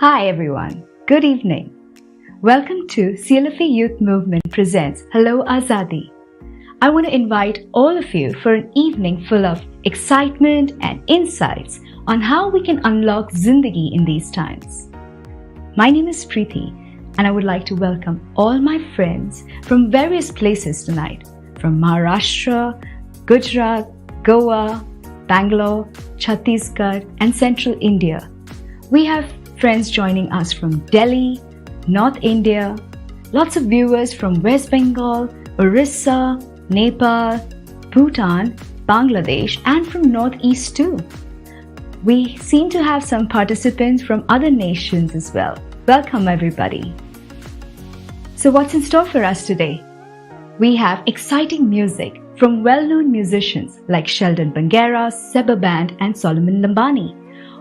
Hi everyone, good evening. Welcome to CLFA Youth Movement presents Hello Azadi. I want to invite all of you for an evening full of excitement and insights on how we can unlock Zindagi in these times. My name is Preeti and I would like to welcome all my friends from various places tonight, from Maharashtra, Gujarat, Goa, Bangalore, Chhattisgarh and Central India. We have friends joining us from Delhi, North India, lots of viewers from West Bengal, Orissa, Nepal, Bhutan, Bangladesh and from Northeast too. We seem to have some participants from other nations as well. Welcome everybody. So what's in store for us today? We have exciting music from well-known musicians like Sheldon Bangera, Seba Band and Solomon Lambani.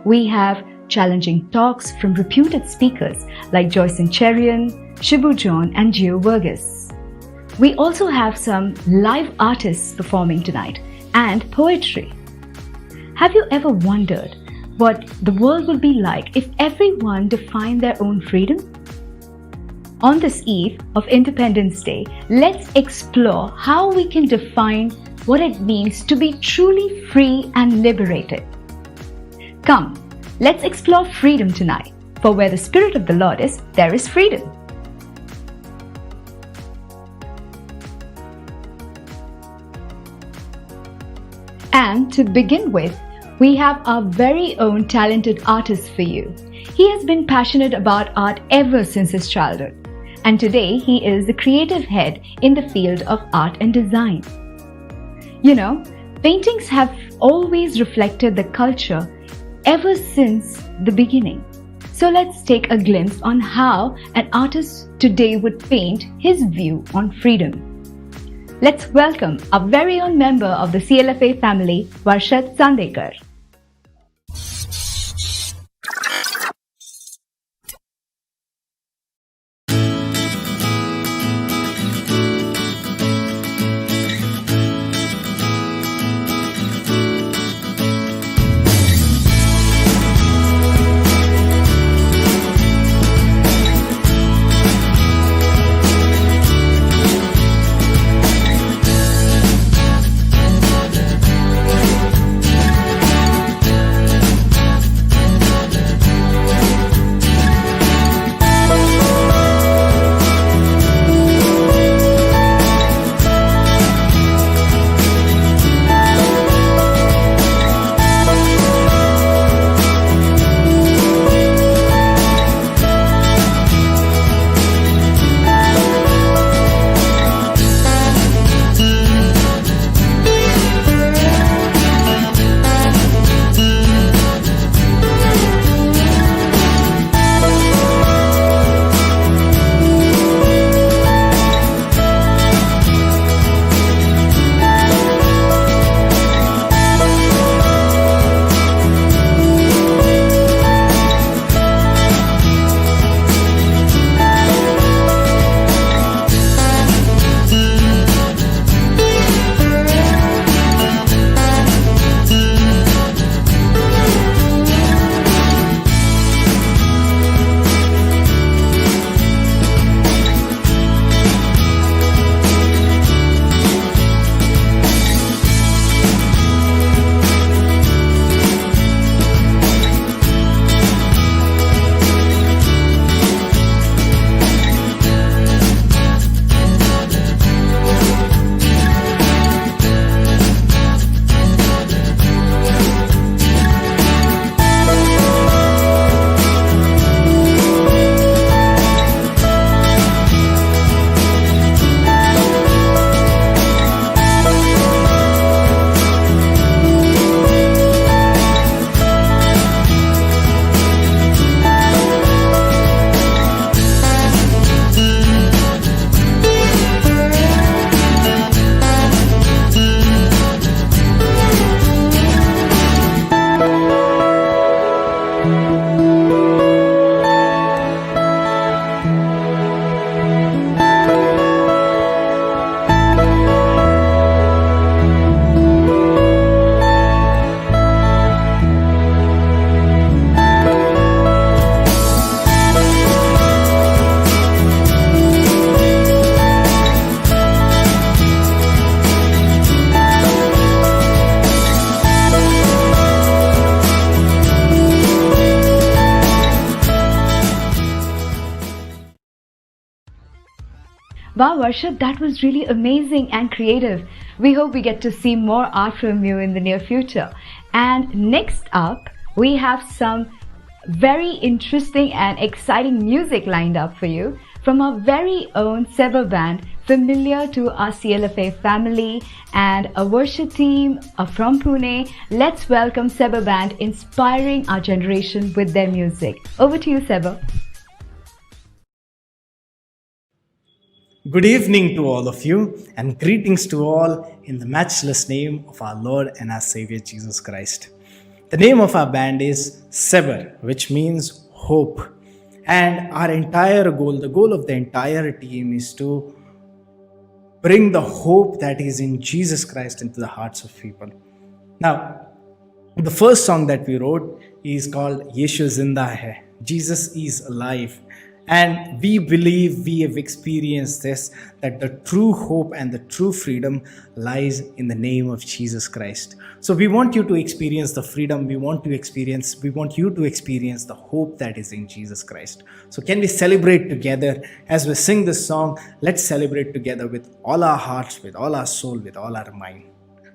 We have challenging talks from reputed speakers like Joyce Cherian, Shibu John and Gio Verghese. We also have some live artists performing tonight and poetry. Have you ever wondered what the world would be like if everyone defined their own freedom? On this eve of Independence Day, let's explore how we can define what it means to be truly free and liberated. Come, let's explore freedom tonight, for where the Spirit of the Lord is, there is freedom. And to begin with, we have our very own talented artist for you. He has been passionate about art ever since his childhood, and today he is the creative head in the field of art and design. You know, paintings have always reflected the culture ever since the beginning. So let's take a glimpse on how an artist today would paint his view on freedom. Let's welcome our very own member of the CLFA family, Varshat Sandekar. Wow, Varshit, that was really amazing and creative. We hope we get to see more art from you in the near future. And next up, we have some very interesting and exciting music lined up for you from our very own Seba band, familiar to our CLFA family and a worship team from Pune. Let's welcome Seba band, inspiring our generation with their music. Over to you, Seba. Good evening to all of you, and greetings to all in the matchless name of our Lord and our Savior Jesus Christ. The name of our band is Seber, which means hope. And our entire goal, the goal of the entire team, is to bring the hope that is in Jesus Christ into the hearts of people. Now, the first song that we wrote is called Yeshu Zinda Hai. Jesus is alive. And we believe, we have experienced this, that the true hope and the true freedom lies in the name of Jesus Christ. So we want you to experience the freedom, we want you to experience the hope that is in Jesus Christ. So can we celebrate together as we sing this song? Let's celebrate together with all our hearts, with all our soul, with all our mind.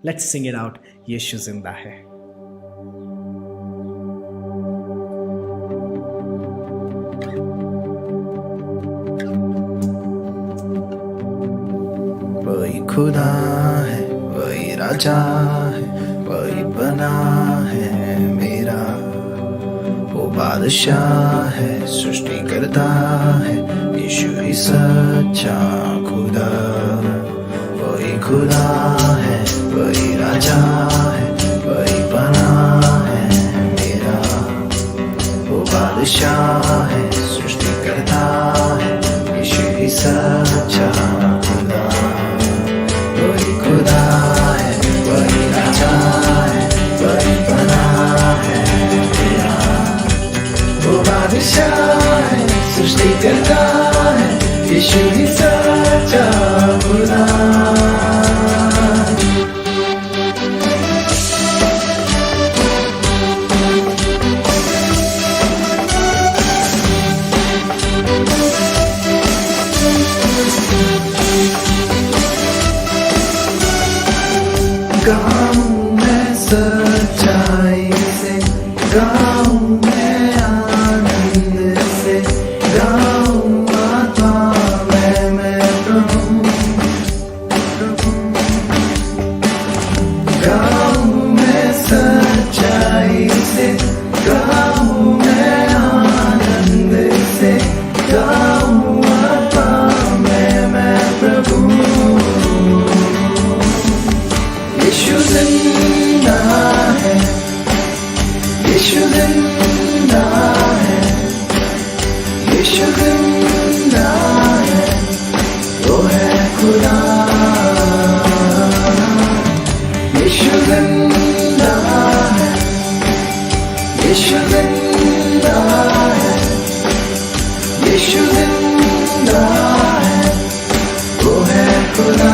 Let's sing it out. Yeshu Zinda Hai. वही खुदा है, वही राजा है, वही बना है मेरा, वो बादशाह है, सृष्टि करता है, यीशु ही सच्चा खुदा। वही खुदा है, वही राजा है, वही बना है मेरा, वो बादशाह है, सृष्टि करता है, यीशु ही सच्चा खुदा। वही खुदा है, वही राजा है, वही बना है मेरा, वो बादशाह है, सृष्टि करता है, यीशु ही सच्चा खुदा। गाऊं मैं सच्चाई से, गाऊं मैं आनंद से, गाऊं आत्मा मैं प्रभु। गाऊं मैं सच्चाई से, गाऊं मैं आनंद से, गाऊं आत्मा मैं प्रभु। यीशु जिंदा है, यीशु जिंदा है, यीशु जिंदा है, वो है खुदा। यीशु जिंदा है, यीशु जिंदा है, यीशु जिंदा है, वो है खुदा।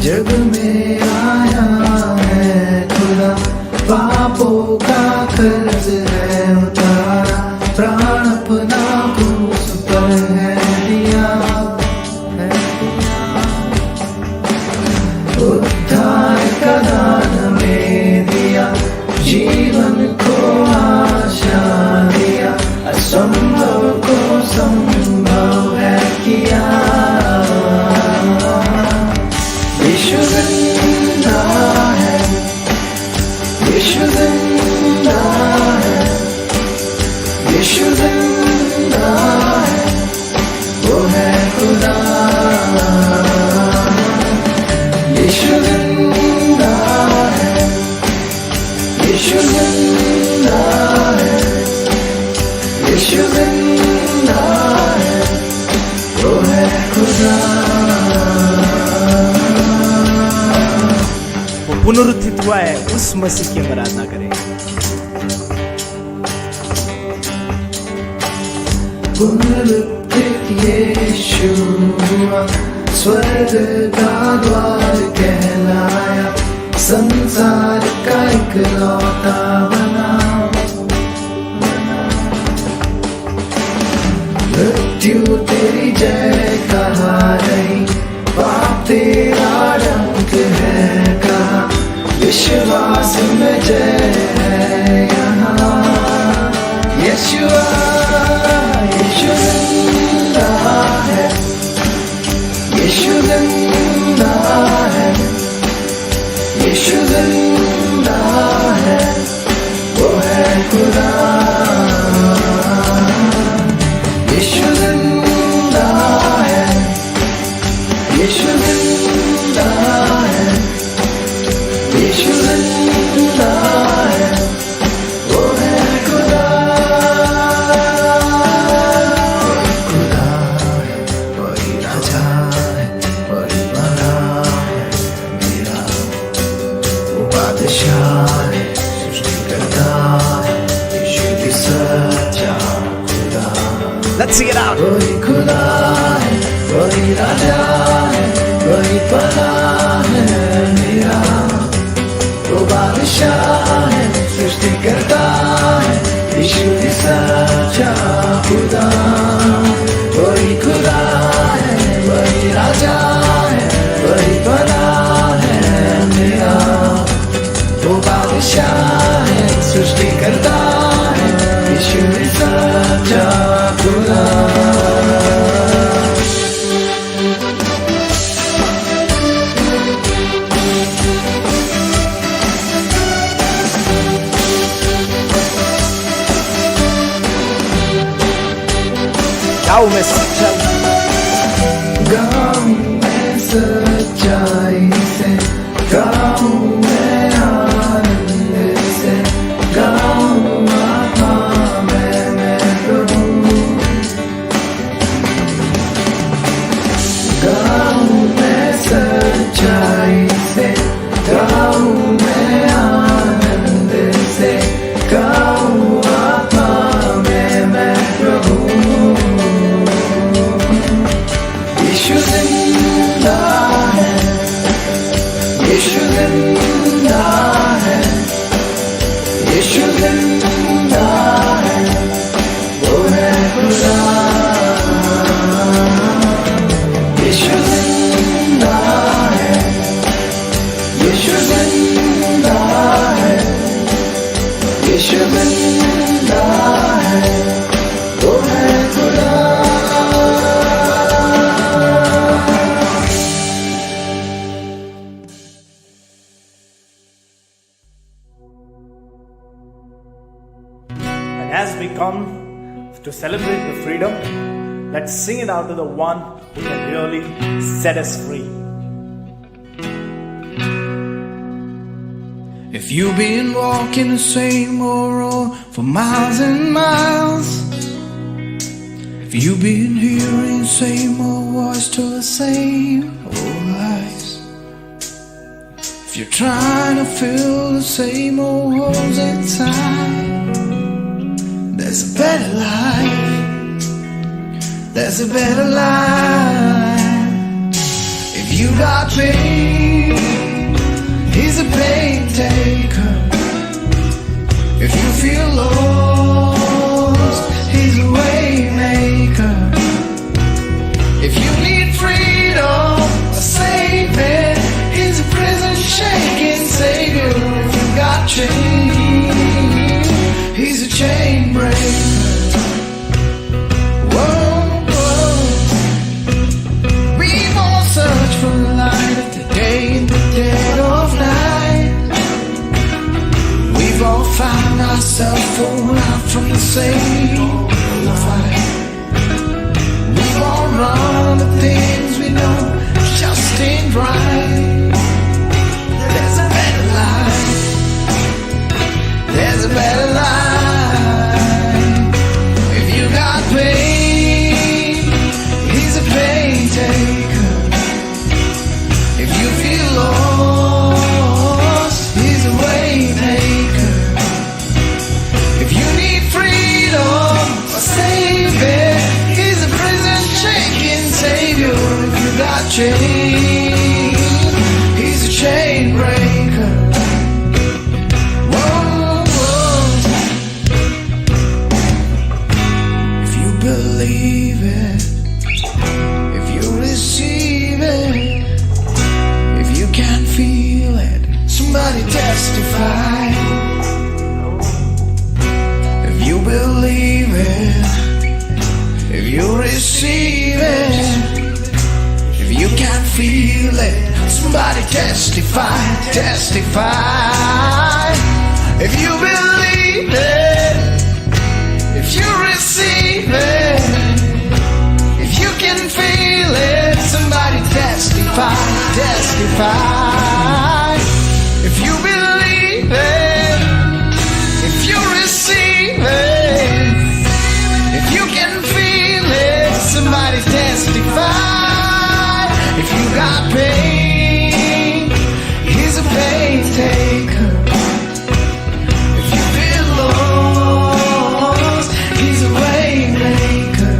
जग में आया है खुदा, पापों का कर्ज है उतारा, प्राण अपना क्रूस पर है दिया, उद्धार का दान में दिया, जीवन को आशा दिया, असंभव को संभव है किया। यीशु जिंदा है, यीशु जिंदा है, यीशु जिंदा है, वो है खुदा। यीशु जिंदा है, यीशु जिंदा है, यीशु जिंदा है, वो है खुदा। पुनरुत्थित हुआ है, उस मसीह की हम आराधना करें। पुनरुत्थित यीशु हुआ, स्वर्ग का द्वार कहलाया, संसार का इकलौता बना। मृत्यु तेरी जय कहा नहीं, पाप तेरा डंक है कहा, विश्वास में जय है यहाँ। यीशुआ यीशु जिंदा है, यीशु जिंदा है, यीशु जिंदा है, वो है खुदा। यीशु जिंदा है, यीशु जिंदा है, यीशु जिंदा है, वो है खुदा। खुदा है, वही राजा है, वही बड़ा है मेरा, वो बादशाह है, सृष्टिकर्ता है, यीशु की सच्चा खुदा। Let's sing it out. वही खुदा है, वही राजा है, वही बड़ा है मेरा, वो बादशाह है, सृष्टिकर्ता है, यीशु की सच्चा खुदा। वही खुदा है, वही राजा है, वही बड़ा है मेरा, वो बादशाह है, सृष्टिकर्ता है, यीशु की सच्चा खुदा। गाँव में सच्चाई, गाँव में सच्चाई से, गाँव में आनंद से, गाँव आत्मा में मैं प्रभु। गाँव में सच्चाई से, गाँव में आनंद से, गाँव आत्मा में मैं प्रभु। यीशु जिंदा है, यीशु जिंदा है, यीशु जिंदा है, वो है खुदा। यीशु जिंदा है, यीशु जिंदा है, यीशु जिंदा है, वो है खुदा। as we come to celebrate the freedom, let's sing it out to the one who can really set us free. If you've been walking the same old road for miles and miles, if you've been hearing the same old voice to the same old lies, if you're trying to fill the same old holes inside, there's a better life, there's a better life. If you got pain, He's a pain taker. If you feel lost, He's a way maker. If you need freedom, a saving, He's a prison shaking savior. If you got chains, He's a chain breaker. Whoa, whoa. We've all searched for the light of the day in the dead of night. We've all found ourselves falling out from the same fight. We've all run the things we know just ain't right. There's a better life, there's a better life. If you got pain, He's a pain taker. If you feel lost, He's a way maker. If you need freedom or saving, He's a prison shaking savior. If you got chains, He's a chain breaker. believe it, if you receive it, if you can feel it, somebody testify. If you believe it, if you receive it, if you can feel it, somebody testify, testify. If you believe it, if you receive it, if you can feel it, somebody testify, testify. If you believe it, if you receive it, if you can feel it, somebody testify. If you got pain, he's a pain taker. If you feel lost, he's a way maker.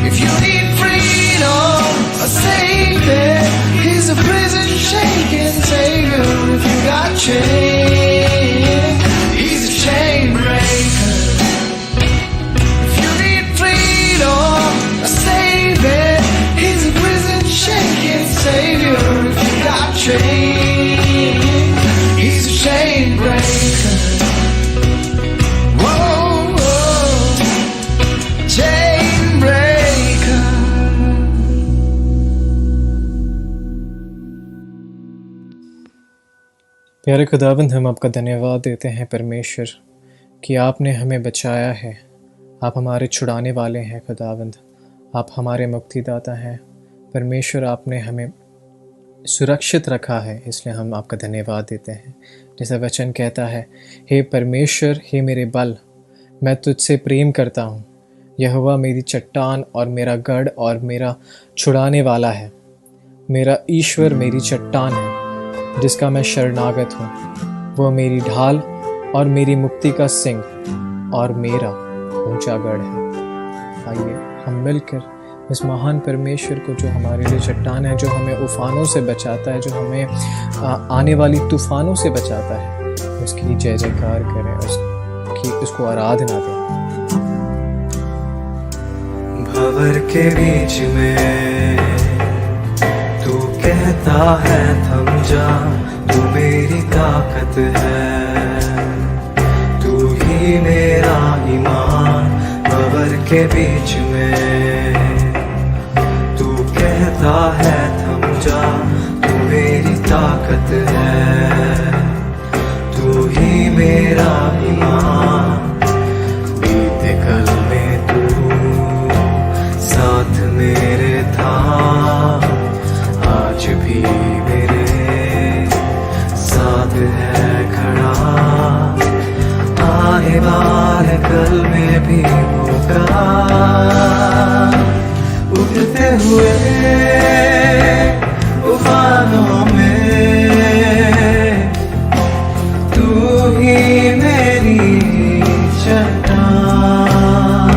If you need freedom, a savior, he's a prison shaking savior. If you got chains, he's a chain breaker. If you need freedom, a savior, he's a prison shaking savior. If you got chains, he's a chain breaker. Whoa, whoa, chain breaker. प्यारे खुदावंद, हम आपका धन्यवाद देते हैं परमेश्वर कि आपने हमें बचाया है। आप हमारे छुड़ाने वाले हैं खुदावंद, आप हमारे मुक्तिदाता हैं परमेश्वर। आपने हमें सुरक्षित रखा है, इसलिए हम आपका धन्यवाद देते हैं। जैसा वचन कहता है, हे परमेश्वर, हे मेरे बल, मैं तुझसे प्रेम करता हूँ। यहोवा मेरी चट्टान और मेरा गढ़ और मेरा छुड़ाने वाला है। मेरा ईश्वर मेरी चट्टान है जिसका मैं शरणागत हूँ। वो मेरी ढाल और मेरी मुक्ति का सिंह और मेरा ऊंचा गढ़ है। आइए हम मिलकर इस महान परमेश्वर को, जो हमारे लिए चट्टान है, जो हमें उफानों से बचाता है, जो हमें आने वाली तूफानों से बचाता है, उसकी जय जयकार करें, उसको आराधना दें। भंवर के बीच में तू कहता है थम जा, तू मेरी ताकत है, तू ही मेरा ईमान। भंवर के बीच में तू कहता है थम जा, तू मेरी ताकत है, तू ही मेरा ईमान। बीते कल में तू साथ मेरे था, आज भी मेरे साथ है खड़ा। आने वाले कल में भी होगा, उठते हुए उफानों में तू ही मेरी चट्टान।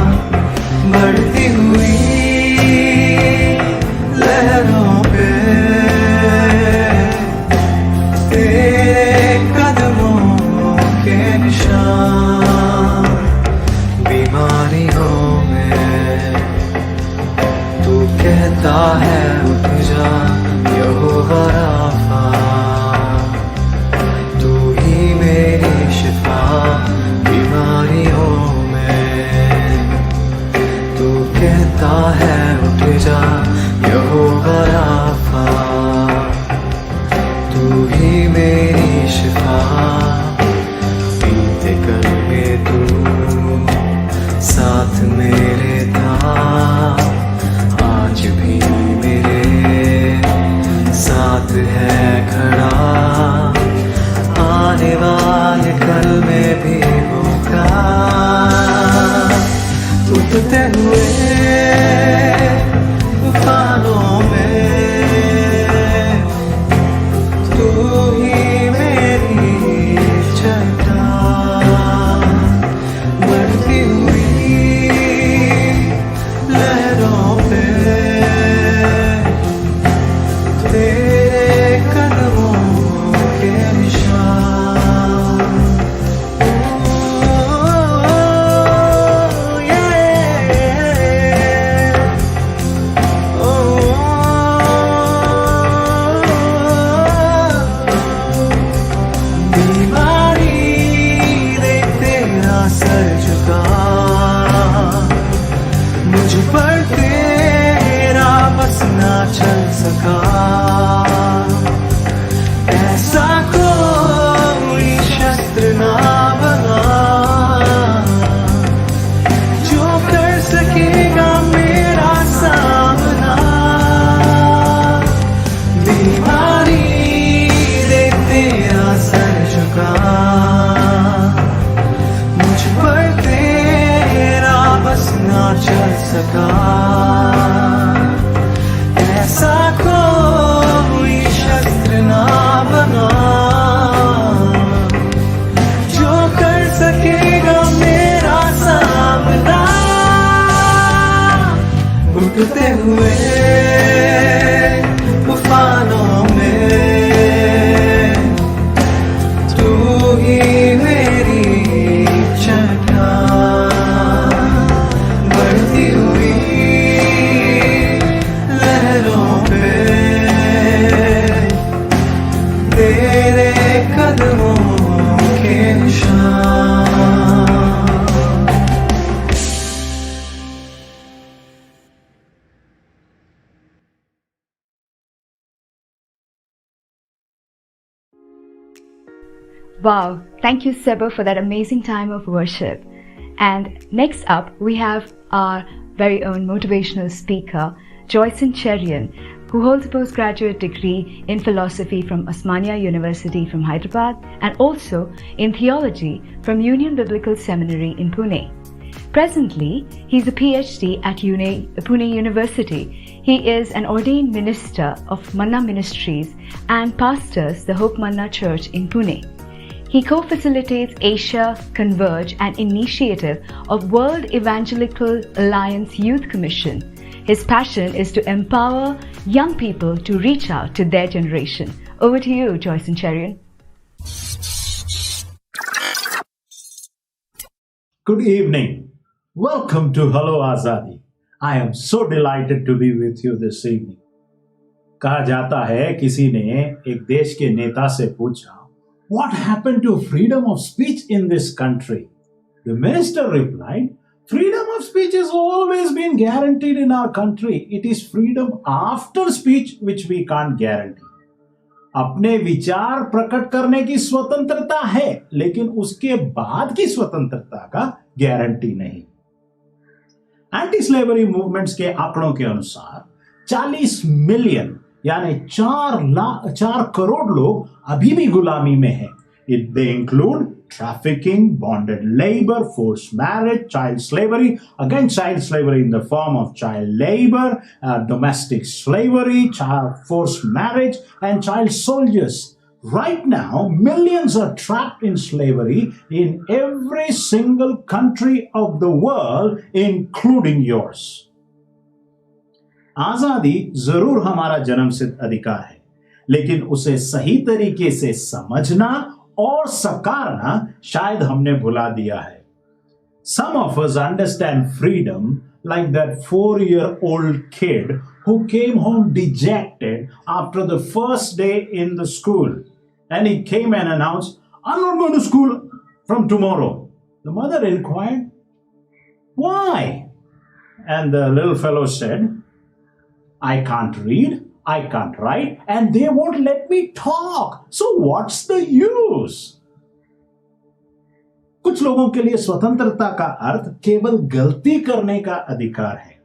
बढ़ती हुई लहरों पे तेरे कदमों के निशान। बीमारियों में तू कहता है उठ जा, यहोवा राफा, तू ही मेरी शिफा। बीमारियों में तू कहता है उठ जा, यहोवा राफा, तू ही मेरी शिफा। बीते कल में तू साथ मेरे था, आज भी मेरे साथ है खड़ा। आने वाले कल में भी होगा, उठते हुए उफानों में तू ही मेरी चट्टान। बढ़ती हुई लहरों पे तेरे कदमों के निशान। उठते हुए तूफानों में तू ही मेरी चट्टान, बढ़ती हुई लहरों पे तेरे कदमों के निशान। Wow, thank you, Seba, for that amazing time of worship. And next up, we have our very own motivational speaker, Joyson Cherian, who holds a postgraduate degree in philosophy from Osmania University from Hyderabad and also in theology from Union Biblical Seminary in Pune. Presently, he's a PhD at Pune University. He is an ordained minister of Manna Ministries and pastors the Hope Manna Church in Pune. He co-facilitates Asia Converge, an initiative of World Evangelical Alliance Youth Commission. His passion is to empower young people to reach out to their generation. Over to you, Joyson Cherian. Good evening. Welcome to Hello Azadi. I am so delighted to be with you this evening. कहा जाता है किसी ने एक देश के नेता से पूछा, What happened to freedom of speech in this country? The minister replied, Freedom of speech has always been guaranteed in our country. It is freedom after speech which we can't guarantee. अपने विचार प्रकट करने की स्वतंत्रता है, लेकिन उसके बाद की स्वतंत्रता का गारंटी नहीं। एंटी स्लेवरी मूवमेंट्स के आंकड़ों के अनुसार 40 मिलियन यानी 4 करोड़ लोग अभी भी गुलामी में हैं। They include trafficking, bonded labor, forced marriage, child slavery, again child slavery in the form of child labor, domestic slavery, forced marriage, and child soldiers. Right now, millions are trapped in slavery in every single country of the world, including yours. आजादी जरूर हमारा जन्मसिद्ध अधिकार है, लेकिन उसे सही तरीके से समझना और सकारना शायद हमने भुला दिया है. Some of us understand freedom like that 4-year-old kid who came home dejected after the first day in the school. And he came and announced, I'm not going to school from tomorrow. The mother inquired, why? And the little fellow said, I can't read, I can't write, and they won't let me talk. So what's the use? कुछ लोगों के लिए स्वतंत्रता का अर्थ केवल गलती करने का अधिकार है.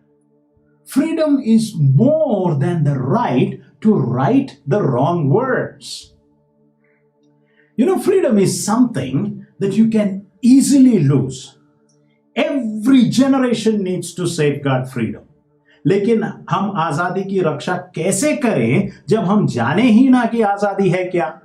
Freedom is more than the right to write the wrong words. You know, freedom is something that you can easily lose. Every generation needs to safeguard freedom. लेकिन हम आजादी की रक्षा कैसे करें जब हम जाने ही ना कि आजादी है क्या?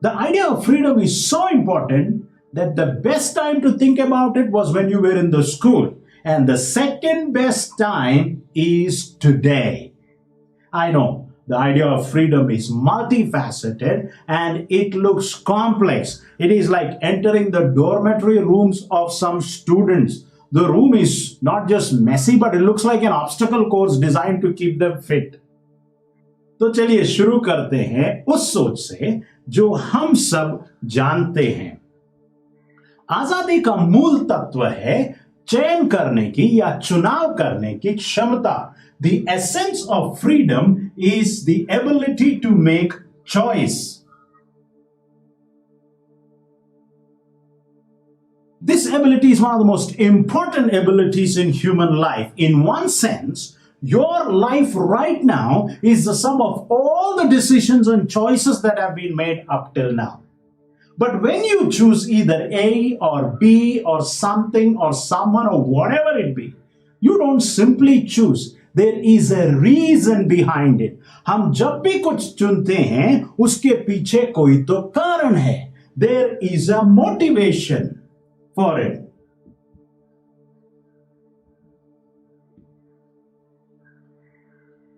The idea of freedom is so important that the best time to think about it was when you were in the school, and the second best time is today. I know the idea of freedom is multifaceted and it looks complex. It is like entering the dormitory rooms of some students. The room is not just messy, but it looks like an obstacle course designed to keep them fit. तो चलिए शुरू करते हैं उस सोच से जो हम सब जानते हैं. आजादी का मूल तत्व है चयन करने की या चुनाव करने की क्षमता. The essence of freedom is the ability to make choice. This ability is one of the most important abilities in human life. In one sense, your life right now is the sum of all the decisions and choices that have been made up till now. But when you choose either A or B or something or someone or whatever it be, you don't simply choose. There is a reason behind it. हम जब भी कुछ चुनते हैं उसके पीछे कोई तो कारण है. There is a motivation for it.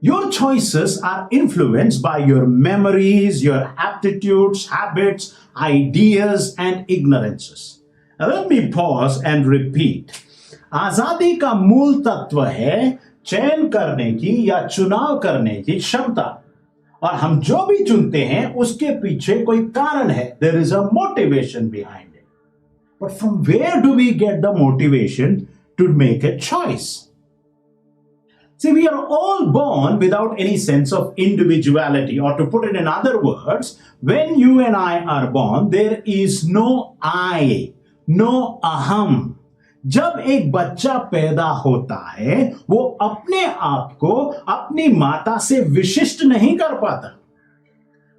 Your choices are influenced by your memories, your aptitudes, habits, ideas, and ignorances. Now, let me pause and repeat. आजादी का मूल तत्व है चयन करने की या चुनाव करने की क्षमता, और हम जो भी चुनते हैं उसके पीछे कोई कारण है. There is a motivation behind it. But from where do we get the motivation to make a choice? See, we are all born without any sense of individuality, or to put it in other words, when you and I are born, there is no I, no aham. जब एक बच्चा पैदा होता है वो अपने आप को अपनी माता से विशिष्ट नहीं कर पाता.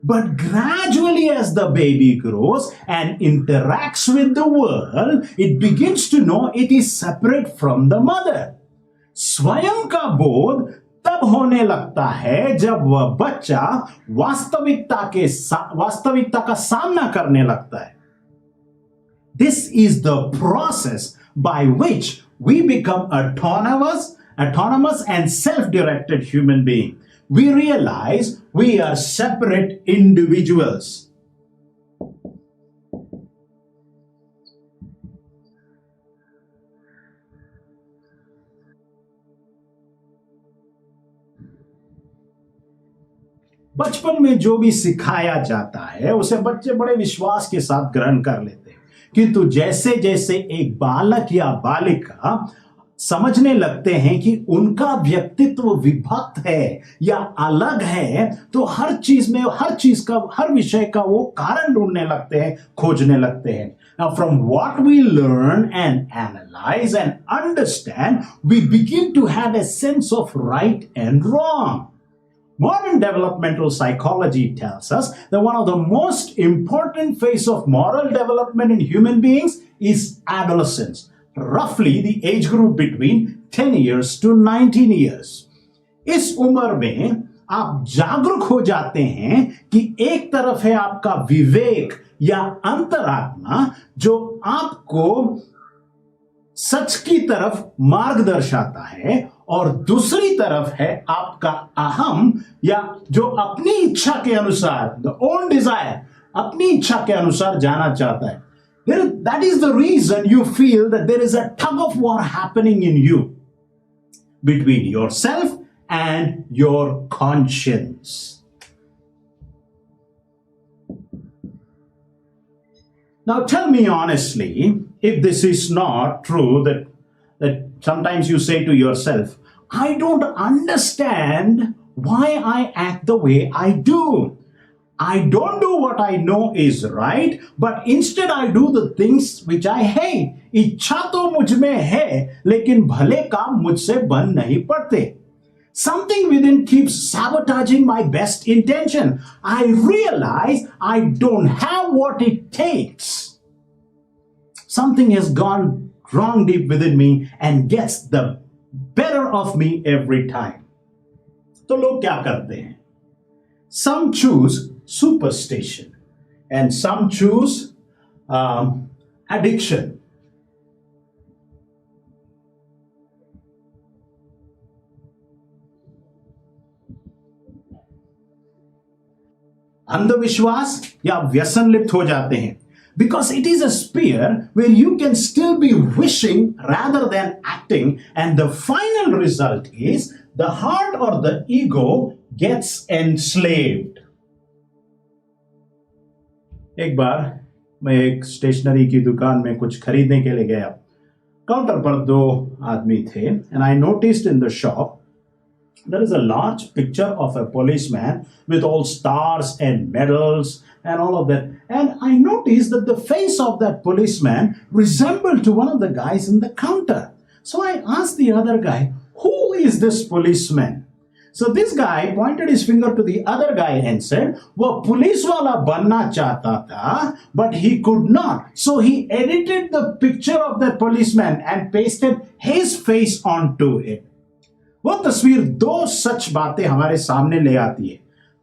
But gradually, as the baby grows and interacts with the world, it begins to know it is separate from the mother. स्वयं का बोध तब होने लगता है जब वह बच्चा वास्तविकता का सामना करने लगता है. This is the process by which we become autonomous and self-directed human beings. We realize we are separate individuals. बचपन में जो भी सिखाया जाता है उसे बच्चे बड़े विश्वास के साथ ग्रहण कर लेते हैं, किंतु जैसे जैसे एक बालक या बालिका समझने लगते हैं कि उनका व्यक्तित्व विभक्त है या अलग है, तो हर विषय का वो कारण ढूंढने लगते हैं, खोजने लगते हैं. Now, from what we learn and analyze and understand, we begin to have a sense of right and wrong. Modern developmental psychology tells us that one of the most important phases of moral development in human beings is adolescence, roughly the age group between 10 years to 19 years. इस उम्र में आप जागरूक हो जाते हैं कि एक तरफ है आपका विवेक या अंतरात्मा जो आपको सच की तरफ मार्ग दर्शाता है, और दूसरी तरफ है आपका अहम या जो अपनी इच्छा के अनुसार, द ओन डिजायर, अपनी इच्छा के अनुसार जाना चाहता है. That is the reason you feel that there is a tug of war happening in you between yourself and your conscience. Now tell me honestly, if this is not true, that sometimes you say to yourself, I don't understand why I act the way I do. I don't do what I know is right, but instead I do the things which I hate. इच्छा तो मुझ में है, लेकिन भले काम मुझसे बन नहीं पड़ते. Something within keeps sabotaging my best intention. I realize I don't have what it takes. Something has gone wrong deep within me and gets the better of me every time. तो लोग क्या करते हैं? Some choose superstition and some choose addiction. अंधविश्वास या व्यसन लिप्त हो जाते हैं, because it is a sphere where you can still be wishing rather than acting, and the final result is the heart or the ego gets enslaved. एक बार मैं एक स्टेशनरी की दुकान में कुछ खरीदने के लिए गया. काउंटर पर दो आदमी थे, and I noticed in the shop there is a large picture of a policeman with all stars and medals and all of that. And I noticed that the face of that policeman resembled to one of the guys in the counter. So I asked the other guy, who is this policeman? So this guy pointed his finger to the other guy and said, वह police वाला बनना चाहता था, but he could not. So he edited the picture of that policeman and pasted his face onto it. वह तस्वीर दो सच बातें हमारे सामने ले आती है.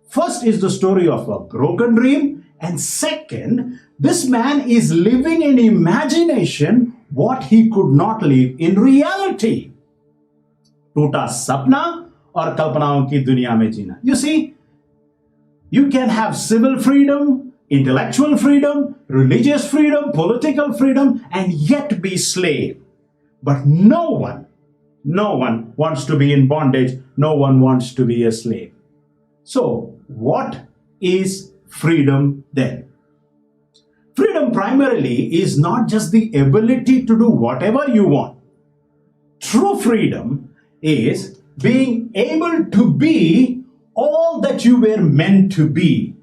First is the story of a broken dream, and second, this man is living in imagination what he could not live in reality. टूटा सपना और कल्पनाओं की दुनिया में जीना. You see, you can have civil freedom, intellectual freedom, religious freedom, political freedom, and yet be slave. But no one wants to be in bondage. No one wants to be a slave. So, what is freedom then? Freedom primarily is not just the ability to do whatever you want. True freedom is being able to be all that you were meant to be.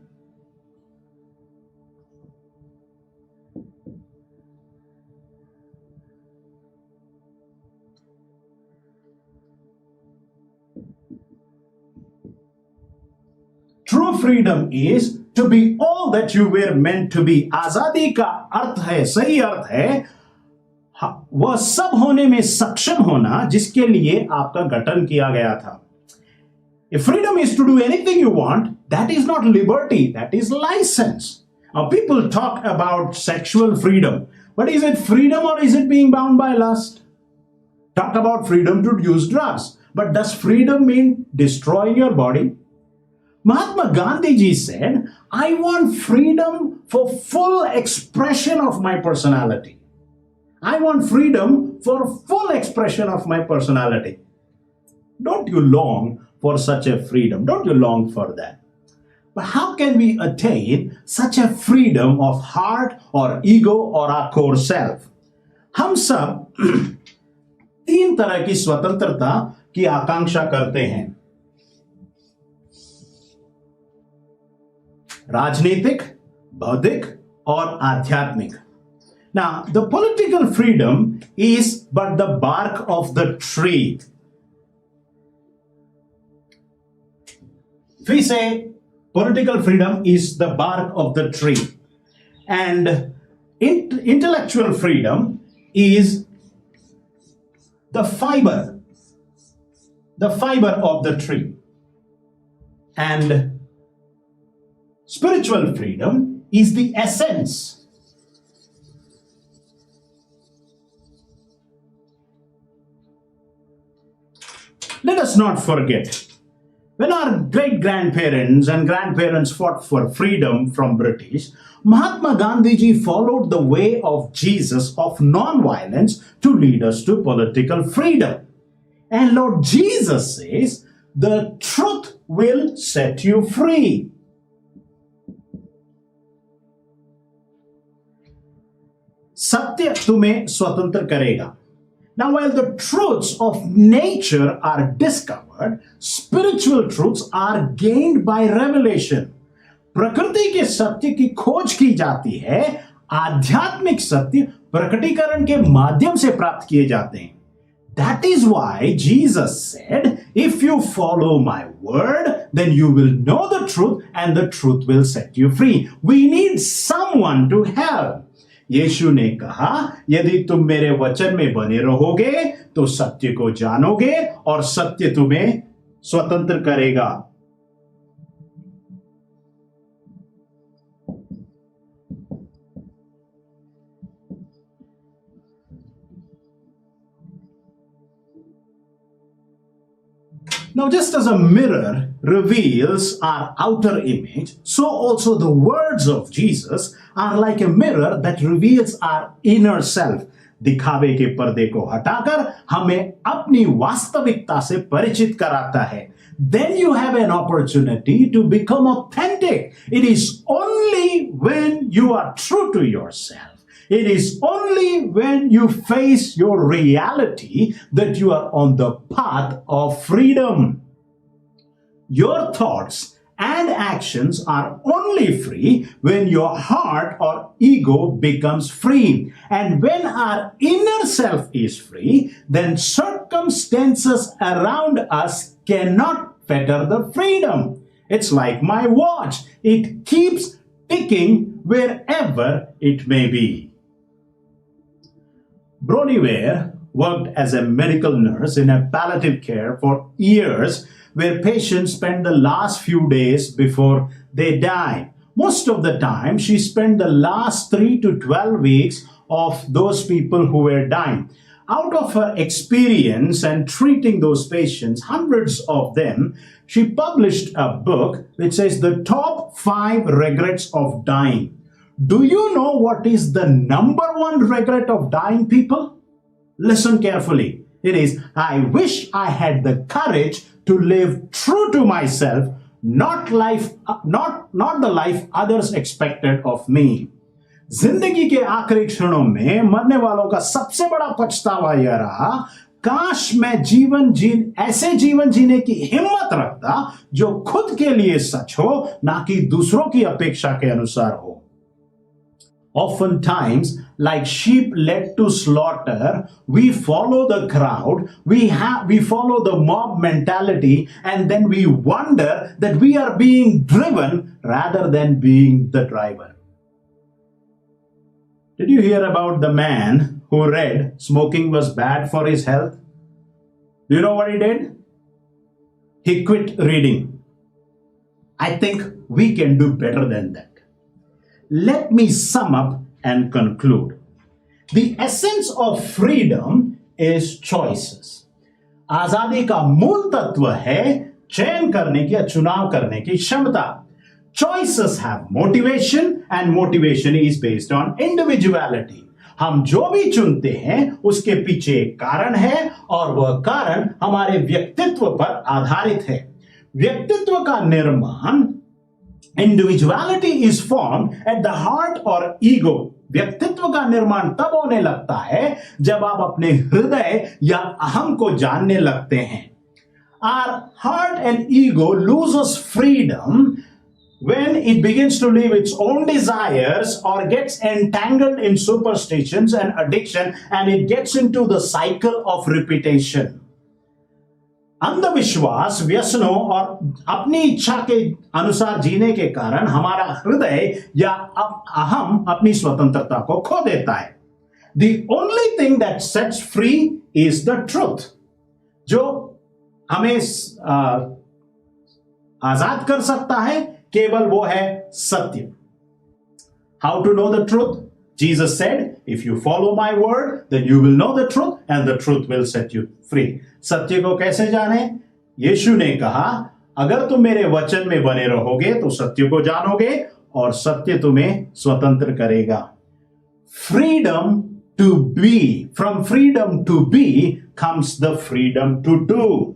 True freedom is to be all that you were meant to be. आजादी का अर्थ है, सही अर्थ है, वह सब होने में सक्षम होना जिसके लिए आपका गठन किया गया था. If freedom is to do anything you want, that is not liberty, that is license. Now people talk about sexual freedom, but is it freedom or is it being bound by lust? Talk about freedom to use drugs, but does freedom mean destroying your body? Mahatma Gandhi ji said, I want freedom for full expression of my personality. I want freedom for full expression of my personality. Don't you long for such a freedom? Don't you long for that? But how can we attain such a freedom of heart or ego or our core self? हम सब तीन तरह की स्वतंत्रता की आकांक्षा करते हैं. राजनीतिक, बौद्धिक और आध्यात्मिक. Now, the political freedom is but the bark of the tree. We say political freedom is the bark of the tree, and intellectual freedom is the fiber of the tree, and spiritual freedom is the essence. Let us not forget, when our great-grandparents and grandparents fought for freedom from British, Mahatma Gandhi ji followed the way of Jesus of non-violence to lead us to political freedom. And Lord Jesus says, the truth will set you free. सत्य तुम्हें स्वतंत्र करेगा. Now, while the truths of nature are discovered, spiritual truths are gained by revelation. प्रकृति के सत्य की खोज की जाती है, आध्यात्मिक सत्य प्रकटीकरण के माध्यम से प्राप्त किए जाते हैं. That is why Jesus said, if you follow my word, then you will know the truth and the truth will set you free. We need someone to help. यीशु ने कहा, यदि तुम मेरे वचन में बने रहोगे तो सत्य को जानोगे और सत्य तुम्हें स्वतंत्र करेगा. Now, just as a mirror reveals our outer image, so also the words of Jesus are like a mirror that reveals our inner self. दिखावे के पर्दे को हटाकर हमें अपनी वास्तविकता से परिचित कराता है. Then you have an opportunity to become authentic. It is only when you are true to yourself, it is only when you face your reality that you are on the path of freedom. Your thoughts and actions are only free when your heart or ego becomes free. And when our inner self is free, then circumstances around us cannot fetter the freedom. It's like my watch. It keeps ticking wherever it may be. Bronnie Ware worked as a medical nurse in a palliative care for years, where patients spend the last few days before they die. Most of the time, she spent the last 3 to 12 weeks of those people who were dying. Out of her experience and treating those patients, hundreds of them, she published a book which says the top 5 regrets of dying. Do you know what is the number 1 regret of dying, people? Listen carefully. It is, I wish I had the courage to live true to myself, not the life others expected of me. जिंदगी के आखिरी क्षणों में मरने वालों का सबसे बड़ा पछतावा यह रहा, काश मैं ऐसे जीवन जीने की हिम्मत रखता जो खुद के लिए सच हो, ना कि दूसरों की अपेक्षा के अनुसार हो. Oftentimes, like sheep led to slaughter, we follow the crowd, we follow the mob mentality, and then we wonder that we are being driven rather than being the driver. Did you hear about the man who read smoking was bad for his health? Do you know what he did? He quit reading. I think we can do better than that. Let me sum up and conclude. The essence of freedom is choices. आजादी का मूल तत्व है चयन करने की या चुनाव करने की क्षमता. Choices have motivation and motivation is based on individuality. हम जो भी चुनते हैं उसके पीछे एक कारण है और वह कारण हमारे व्यक्तित्व पर आधारित है. व्यक्तित्व का निर्माण individuality is formed at the heart or ego. व्यक्तित्व का निर्माण तब होने लगता है जब आप अपने हृदय या अहम को जानने लगते हैं. Our heart and ego loses freedom when it begins to live its own desires or gets entangled in superstitions and addiction, and it gets into the cycle of repetition. अंधविश्वास, व्यसनों और अपनी इच्छा के अनुसार जीने के कारण हमारा हृदय या अहम अपनी स्वतंत्रता को खो देता है. The only thing that sets free is the truth. जो हमें आजाद कर सकता है केवल वो है सत्य. How to know the truth? Jesus said, if you follow my word, then you will know the truth and the truth will set you free. सत्य को कैसे जाने? यीशु ने कहा, अगर तुम मेरे वचन में बने रहोगे तो सत्य को जानोगे और सत्य तुम्हें स्वतंत्र करेगा. Freedom to be. From freedom to be comes the freedom to do.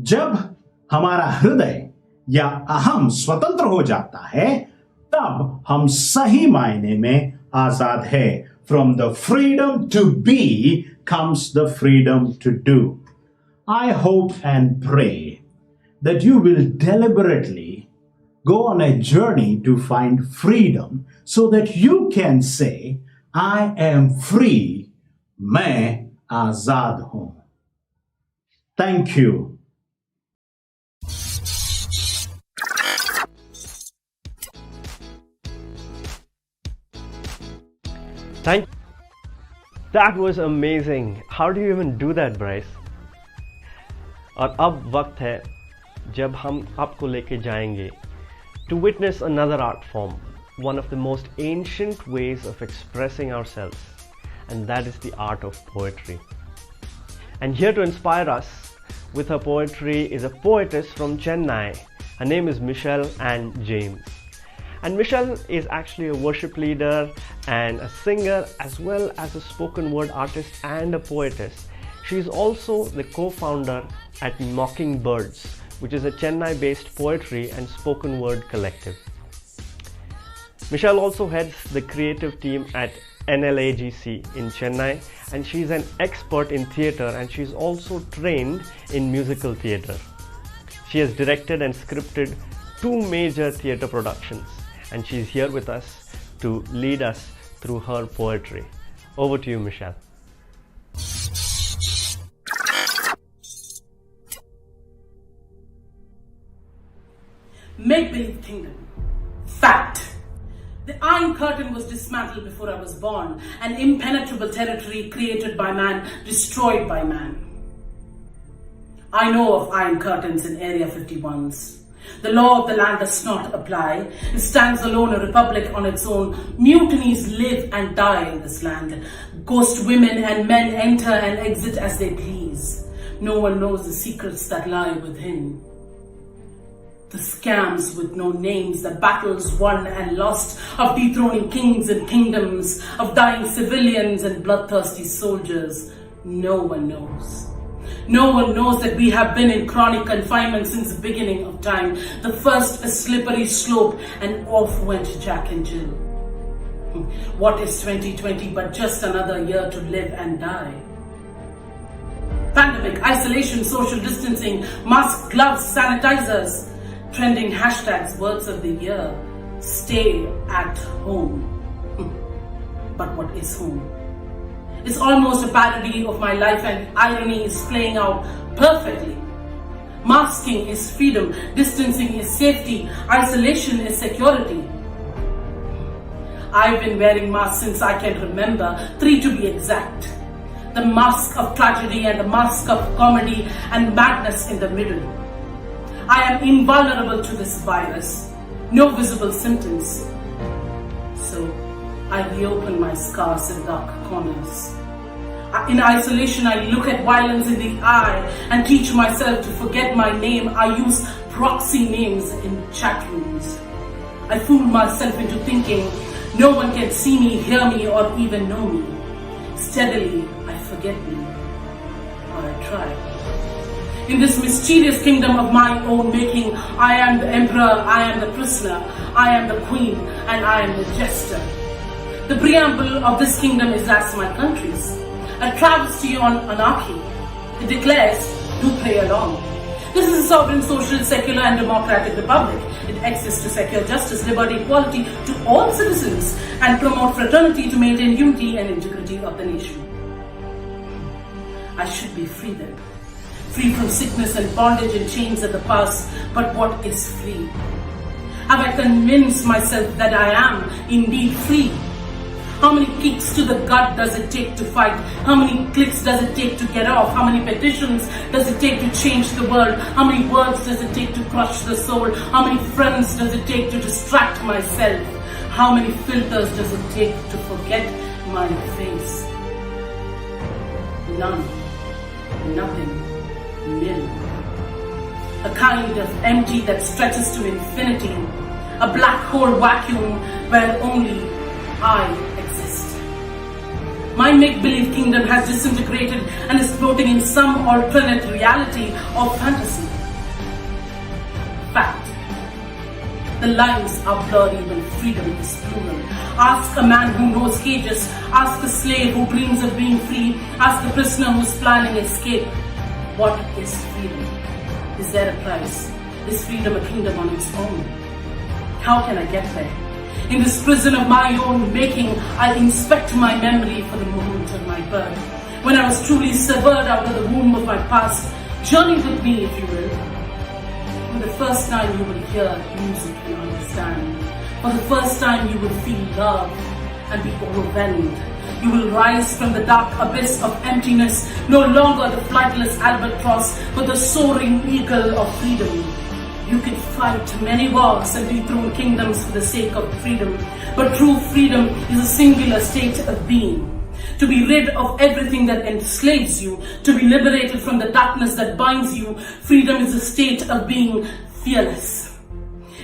जब हमारा हृदय या अहम स्वतंत्र हो जाता है तब हम सही मायने में आजाद है. From the freedom to be comes the freedom to do. I hope and pray that you will deliberately go on a journey to find freedom so that you can say, I am free, मैं आजाद हूं. Thank you. That was amazing. How do you even do that, Bryce? और अब वक्त है जब हम आपको लेके जाएंगे to witness another art form, one of the most ancient ways of expressing ourselves, and that is the art of poetry. And here to inspire us with her poetry is a poetess from Chennai. Her name is Michelle Ann James. And Michelle is actually a worship leader and a singer as well as a spoken word artist and a poetess. She is also the co-founder at Mockingbirds, which is a Chennai-based poetry and spoken word collective. Michelle also heads the creative team at NLAGC in Chennai, and she's an expert in theatre and she's also trained in musical theatre. She has directed and scripted 2 major theatre productions, and she's here with us to lead us through her poetry. Over to you, Michelle. Make-believe kingdom. Fact. The Iron Curtain was dismantled before I was born, an impenetrable territory created by man, destroyed by man. I know of Iron Curtains in Area 51s. The law of the land does not apply. It stands alone, a republic on its own. Mutinies live and die in this land. Ghost women and men enter and exit as they please. No one knows the secrets that lie within. The scams with no names, the battles won and lost, of dethroning kings and kingdoms, of dying civilians and bloodthirsty soldiers. No one knows. No one knows that we have been in chronic confinement since the beginning of time. The first a slippery slope, and off went Jack and Jill. What is 2020 but just another year to live and die? Pandemic, isolation, social distancing, masks, gloves, sanitizers, trending hashtags, words of the year. Stay at home. But what is home? It's almost a parody of my life, and irony is playing out perfectly. Masking is freedom, distancing is safety, isolation is security. I've been wearing masks since I can remember, 3 to be exact. The mask of tragedy and the mask of comedy and madness in the middle. I am invulnerable to this virus, no visible symptoms. So I reopen my scars in dark corners. In isolation, I look at violence in the eye and teach myself to forget my name. I use proxy names in chat rooms. I fool myself into thinking no one can see me, hear me, or even know me. Steadily, I forget me, or I try. In this mysterious kingdom of my own making, I am the emperor, I am the prisoner, I am the queen, and I am the jester. The preamble of this kingdom is as my country's, a travesty on anarchy. It declares, do play along. This is a sovereign, social, secular, and democratic republic. It exists to secure justice, liberty, equality to all citizens, and promote fraternity to maintain unity and integrity of the nation. I should be free then. Free from sickness and bondage and chains of the past, but what is free? Have I convinced myself that I am indeed free? How many kicks to the gut does it take to fight? How many clicks does it take to get off? How many petitions does it take to change the world? How many words does it take to crush the soul? How many friends does it take to distract myself? How many filters does it take to forget my face? None. Nothing. Nil. A kind of empty that stretches to infinity. A black hole vacuum where only I exist. My make-believe kingdom has disintegrated and is floating in some alternate reality or fantasy. Fact. The lines are blurry when freedom is plural. Ask a man who knows cages. Ask a slave who dreams of being free. Ask the prisoner who's planning escape. What is freedom? Is there a price? Is freedom a kingdom on its own? How can I get there? In this prison of my own making, I inspect my memory for the moment of my birth. When I was truly severed out of the womb of my past, journey with me if you will. For the first time you will hear music and understand. For the first time you will feel love and be overwhelmed. You will rise from the dark abyss of emptiness, no longer the flightless albatross, but the soaring eagle of freedom. You can fight many wars and dethrone kingdoms for the sake of freedom, but true freedom is a singular state of being. To be rid of everything that enslaves you, to be liberated from the darkness that binds you, freedom is a state of being fearless.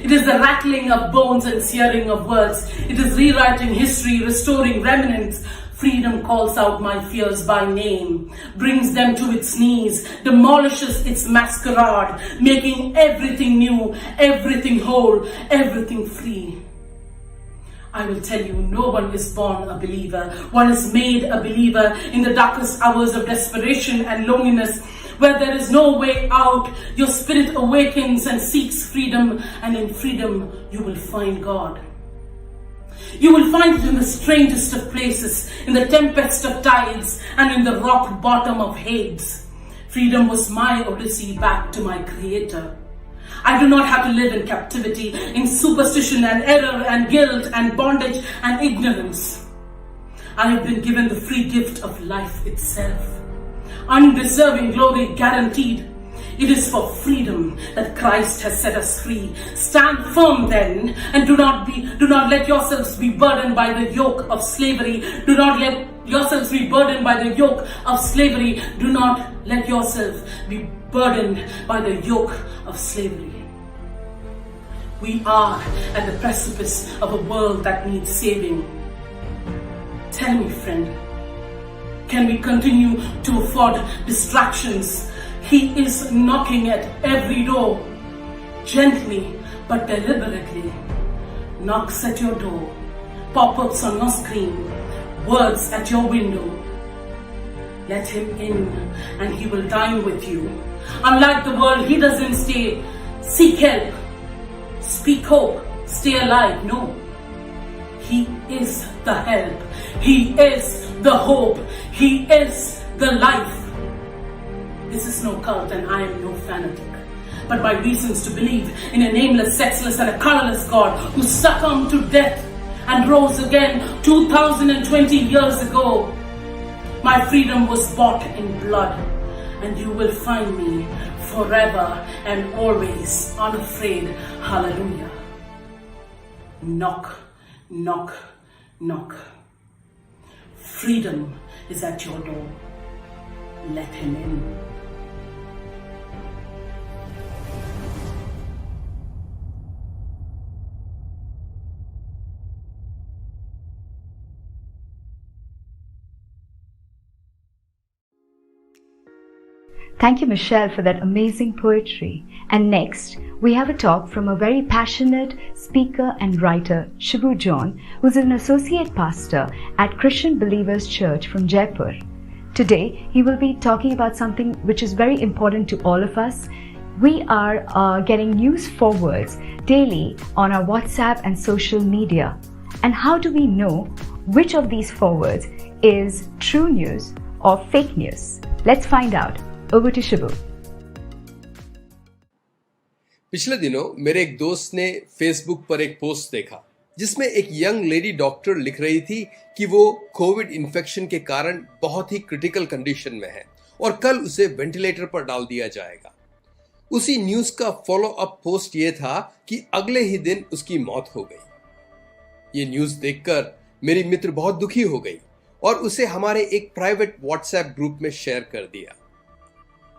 It is the rattling of bones and searing of words. It is rewriting history, restoring remnants. Freedom calls out my fears by name, brings them to its knees, demolishes its masquerade, making everything new, everything whole, everything free. I will tell you, no one is born a believer. One is made a believer in the darkest hours of desperation and loneliness, where there is no way out. Your spirit awakens and seeks freedom, and in freedom you will find God. You will find it in the strangest of places, in the tempest of tides, and in the rock bottom of Hades. Freedom was my odyssey back to my Creator. I do not have to live in captivity, in superstition and error and guilt and bondage and ignorance. I have been given the free gift of life itself. Undeserving glory guaranteed. It is for freedom that Christ has set us free. Stand firm then, and do not let yourselves be burdened by the yoke of slavery. Do not let yourselves be burdened by the yoke of slavery. Do not let yourself be burdened by the yoke of slavery. We are at the precipice of a world that needs saving. Tell me, friend, can we continue to afford distractions? He is knocking at every door, gently but deliberately. Knocks at your door, pop-ups on your screen, words at your window. Let him in and he will dine with you. Unlike the world, he doesn't say, seek help, speak hope, stay alive. No. He is the help. He is the hope. He is the life. This is no cult and I am no fanatic, but by reasons to believe in a nameless, sexless and a colorless God who succumbed to death and rose again 2020 years ago. My freedom was bought in blood, and you will find me forever and always unafraid. Hallelujah. Knock, knock, knock. Freedom is at your door. Let him in. Thank you, Michelle, for that amazing poetry. And next, we have a talk from a very passionate speaker and writer, Shibu John, who's an associate pastor at Christian Believers Church from Jaipur. Today, he will be talking about something which is very important to all of us. We are getting news forwards daily on our WhatsApp and social media. And how do we know which of these forwards is true news or fake news? Let's find out. Over to Shibu. पिछले दिनों मेरे एक दोस्त ने Facebook पर एक post देखा जिसमें एक यंग लेडी डॉक्टर लिख रही थी कि वो कोविड इन्फेक्शन के कारण बहुत ही क्रिटिकल कंडीशन में है और कल उसे वेंटिलेटर पर डाल दिया जाएगा। उसी न्यूज का फॉलो अप पोस्ट ये था कि अगले ही दिन उसकी मौत हो गई। ये न्यूज देखकर मेरी मित्र बहुत दुखी हो गई और उसे हमारे एक प्राइवेट व्हाट्सएप ग्रुप में शेयर कर दिया।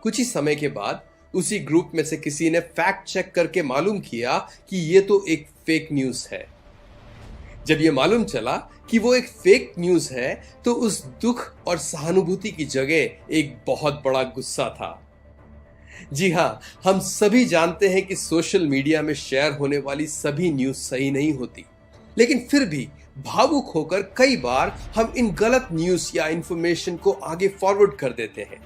कुछ ही समय के बाद उसी ग्रुप में से किसी ने फैक्ट चेक करके मालूम किया कि ये तो एक फेक न्यूज है। जब ये मालूम चला कि वो एक फेक न्यूज है तो उस दुख और सहानुभूति की जगह एक बहुत बड़ा गुस्सा था। जी हाँ, हम सभी जानते हैं कि सोशल मीडिया में शेयर होने वाली सभी न्यूज सही नहीं होती, लेकिन फिर भी भावुक होकर कई बार हम इन गलत न्यूज या इंफॉर्मेशन को आगे फॉरवर्ड कर देते हैं।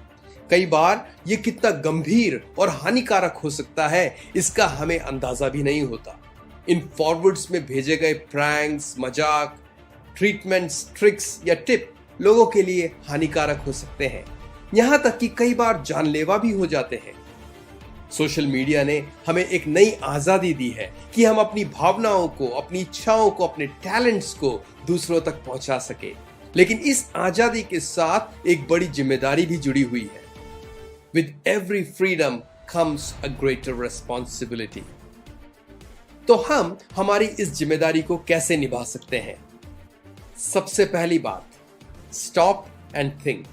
कई बार ये कितना गंभीर और हानिकारक हो सकता है इसका हमें अंदाजा भी नहीं होता। इन फॉरवर्ड्स में भेजे गए प्रैंक्स, मजाक, ट्रीटमेंट्स, ट्रिक्स या टिप लोगों के लिए हानिकारक हो सकते हैं, यहां तक कि कई बार जानलेवा भी हो जाते हैं। सोशल मीडिया ने हमें एक नई आजादी दी है कि हम अपनी भावनाओं को, अपनी इच्छाओं को, अपने टैलेंट्स को दूसरों तक पहुंचा सके, लेकिन इस आजादी के साथ एक बड़ी जिम्मेदारी भी जुड़ी हुई है। With every freedom comes a greater responsibility. तो हम हमारी इस जिम्मेदारी को कैसे निभा सकते हैं? सबसे पहली बात, स्टॉप एंड थिंक।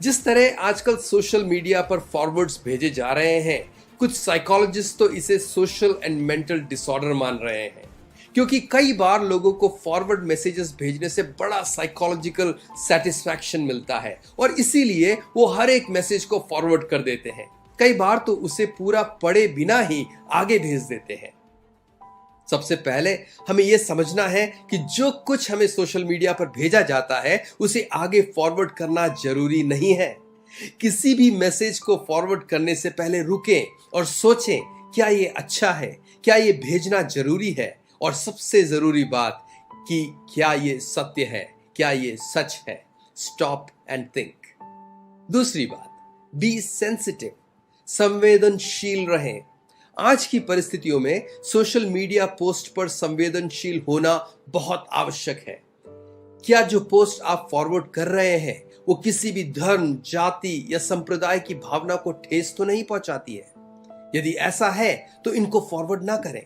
जिस तरह आजकल सोशल मीडिया पर फॉरवर्ड्स भेजे जा रहे हैं, कुछ साइकोलॉजिस्ट तो इसे सोशल एंड मेंटल डिसऑर्डर मान रहे हैं, क्योंकि कई बार लोगों को फॉरवर्ड मैसेजेस भेजने से बड़ा साइकोलॉजिकल सेटिस्फैक्शन मिलता है और इसीलिए वो हर एक मैसेज को फॉरवर्ड कर देते हैं। कई बार तो उसे पूरा पढ़े बिना ही आगे भेज देते हैं। सबसे पहले हमें यह समझना है कि जो कुछ हमें सोशल मीडिया पर भेजा जाता है उसे आगे फॉरवर्ड करना जरूरी नहीं है। किसी भी मैसेज को फॉरवर्ड करने से पहले रुकें और सोचें, क्या ये अच्छा है, क्या ये भेजना जरूरी है, और सबसे जरूरी बात कि क्या ये सत्य है, क्या ये सच है। Stop and think. दूसरी बात, बी सेंसिटिव, संवेदनशील रहें। आज की परिस्थितियों में सोशल मीडिया पोस्ट पर संवेदनशील होना बहुत आवश्यक है। क्या जो पोस्ट आप फॉरवर्ड कर रहे हैं वो किसी भी धर्म, जाति या संप्रदाय की भावना को ठेस तो नहीं पहुंचाती है? यदि ऐसा है तो इनको फॉरवर्ड ना करें।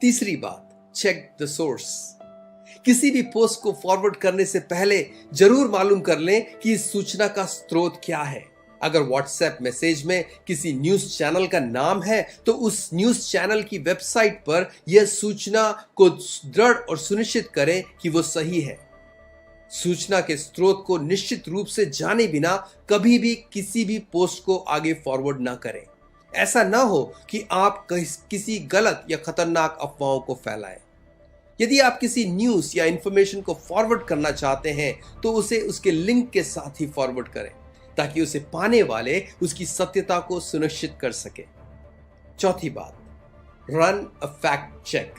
तीसरी बात, चेक द सोर्स। किसी भी पोस्ट को फॉरवर्ड करने से पहले जरूर मालूम कर लें कि इस सूचना का स्रोत क्या है। अगर व्हाट्सएप मैसेज में किसी न्यूज चैनल का नाम है तो उस न्यूज चैनल की वेबसाइट पर यह सूचना को दृढ़ और सुनिश्चित करें कि वो सही है। सूचना के स्रोत को निश्चित रूप से जाने बिना कभी भी किसी भी पोस्ट को आगे फॉरवर्ड ना करें। ऐसा ना हो कि आप किसी गलत या खतरनाक अफवाहों को फैलाएं। यदि आप किसी न्यूज या इंफॉर्मेशन को फॉरवर्ड करना चाहते हैं तो उसे उसके लिंक के साथ ही फॉरवर्ड करें ताकि उसे पाने वाले उसकी सत्यता को सुनिश्चित कर सके। चौथी बात, रन अ फैक्ट चेक।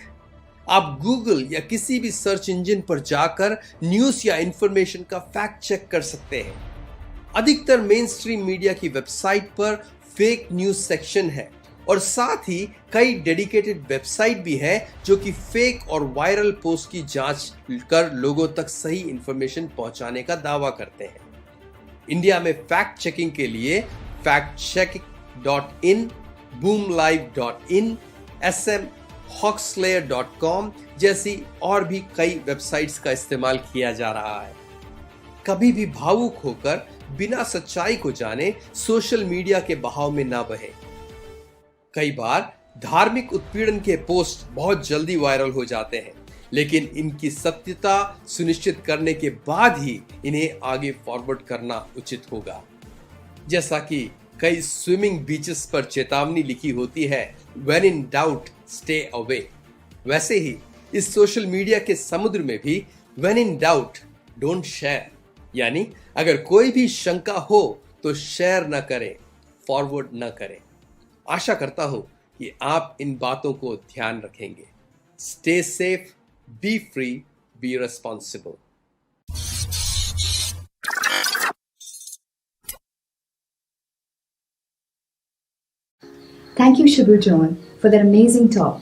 आप गूगल या किसी भी सर्च इंजन पर जाकर न्यूज या इंफॉर्मेशन का फैक्ट चेक कर सकते हैं। अधिकतर मेन स्ट्रीम मीडिया की वेबसाइट पर फेक न्यूज सेक्शन है और साथ ही कई डेडिकेटेड वेबसाइट भी है जो कि फेक और वायरल पोस्ट की जांच कर लोगों तक सही इंफॉर्मेशन पहुंचाने का दावा करते हैं। इंडिया में फैक्ट चेकिंग के लिए factcheck.in, boomlive.in, smhoxlayer.com जैसी और भी कई वेबसाइट्स का इस्तेमाल किया जा रहा है। कभी भी भावुक होकर बिना सच्चाई को जाने सोशल मीडिया के बहाव में ना बहे। कई बार धार्मिक उत्पीड़न के पोस्ट बहुत जल्दी वायरल हो जाते हैं, लेकिन इनकी सत्यता सुनिश्चित करने के बाद ही इन्हें आगे फॉरवर्ड करना उचित होगा। जैसा कि कई स्विमिंग बीचेस पर चेतावनी लिखी होती है, when in doubt stay away, वैसे ही इस सोशल मीडिया के समुद्र में भी when in doubt don't share, यानी अगर कोई भी शंका हो तो शेयर न करें, फॉरवर्ड न करें। आशा करता हूं कि आप इन बातों को ध्यान रखेंगे। Stay safe, B free, B responsible. Thank you, Shibu John, for that amazing talk.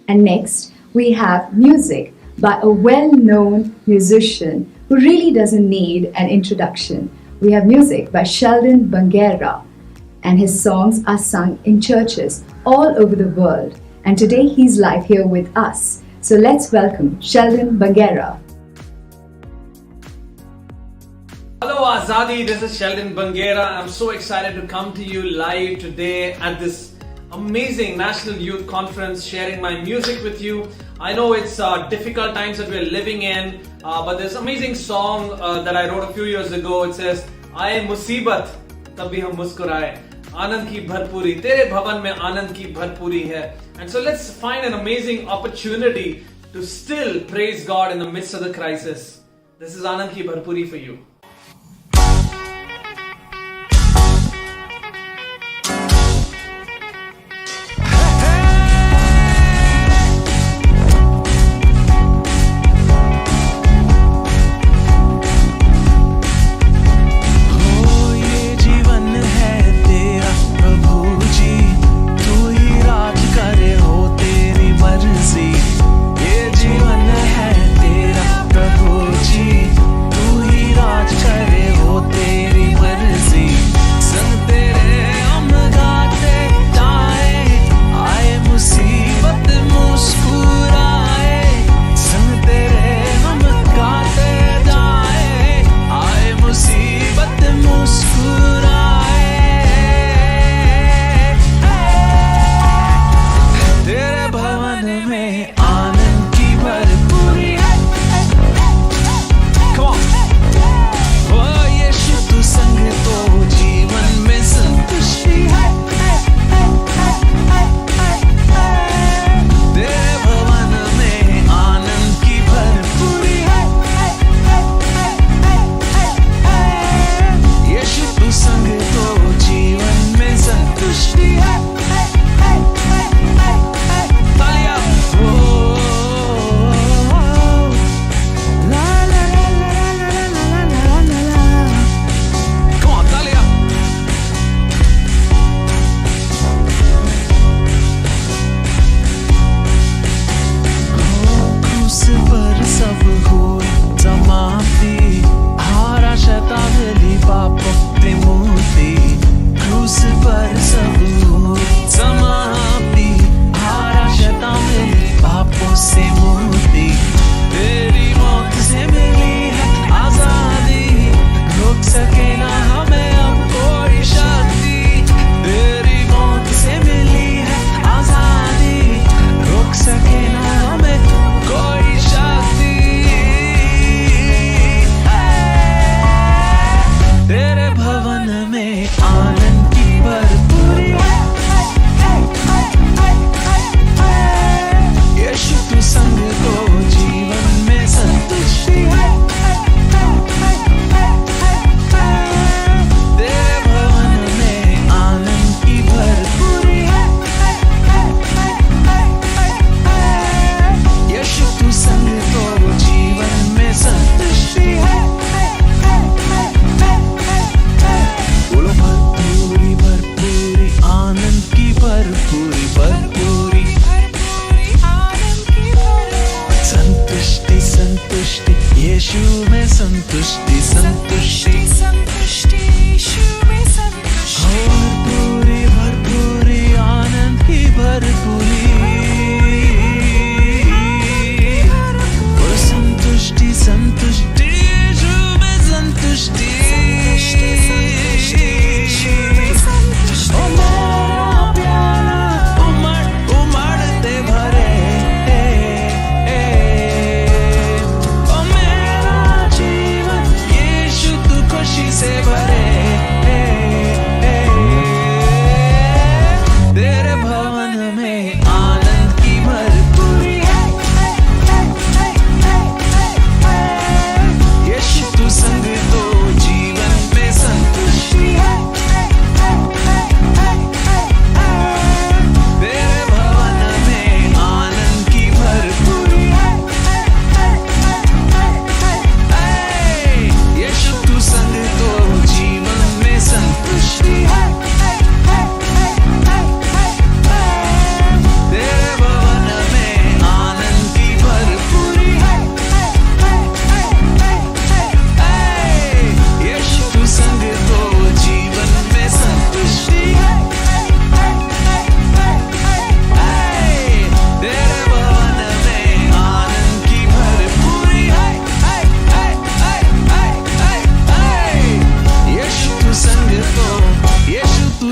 And next, we have music by a well-known musician who really doesn't need an introduction. We have music by Sheldon Bangera, and his songs are sung in churches all over the world. And today he's live here with us. So let's welcome Sheldon Bangera. Hello Azadi, this is Sheldon Bangera. I'm so excited to come to you live today at this amazing National Youth Conference, sharing my music with you. I know it's difficult times that we're living in, but there's an amazing song that I wrote a few years ago. It says, आए मुसीबत तभी हम मुस्कुराए, आनंद की भरपूरी, तेरे भवन में आनंद की भरपूरी है. And so let's find an amazing opportunity to still praise God in the midst of the crisis. This is Anand Ki Bharpuri for you. राज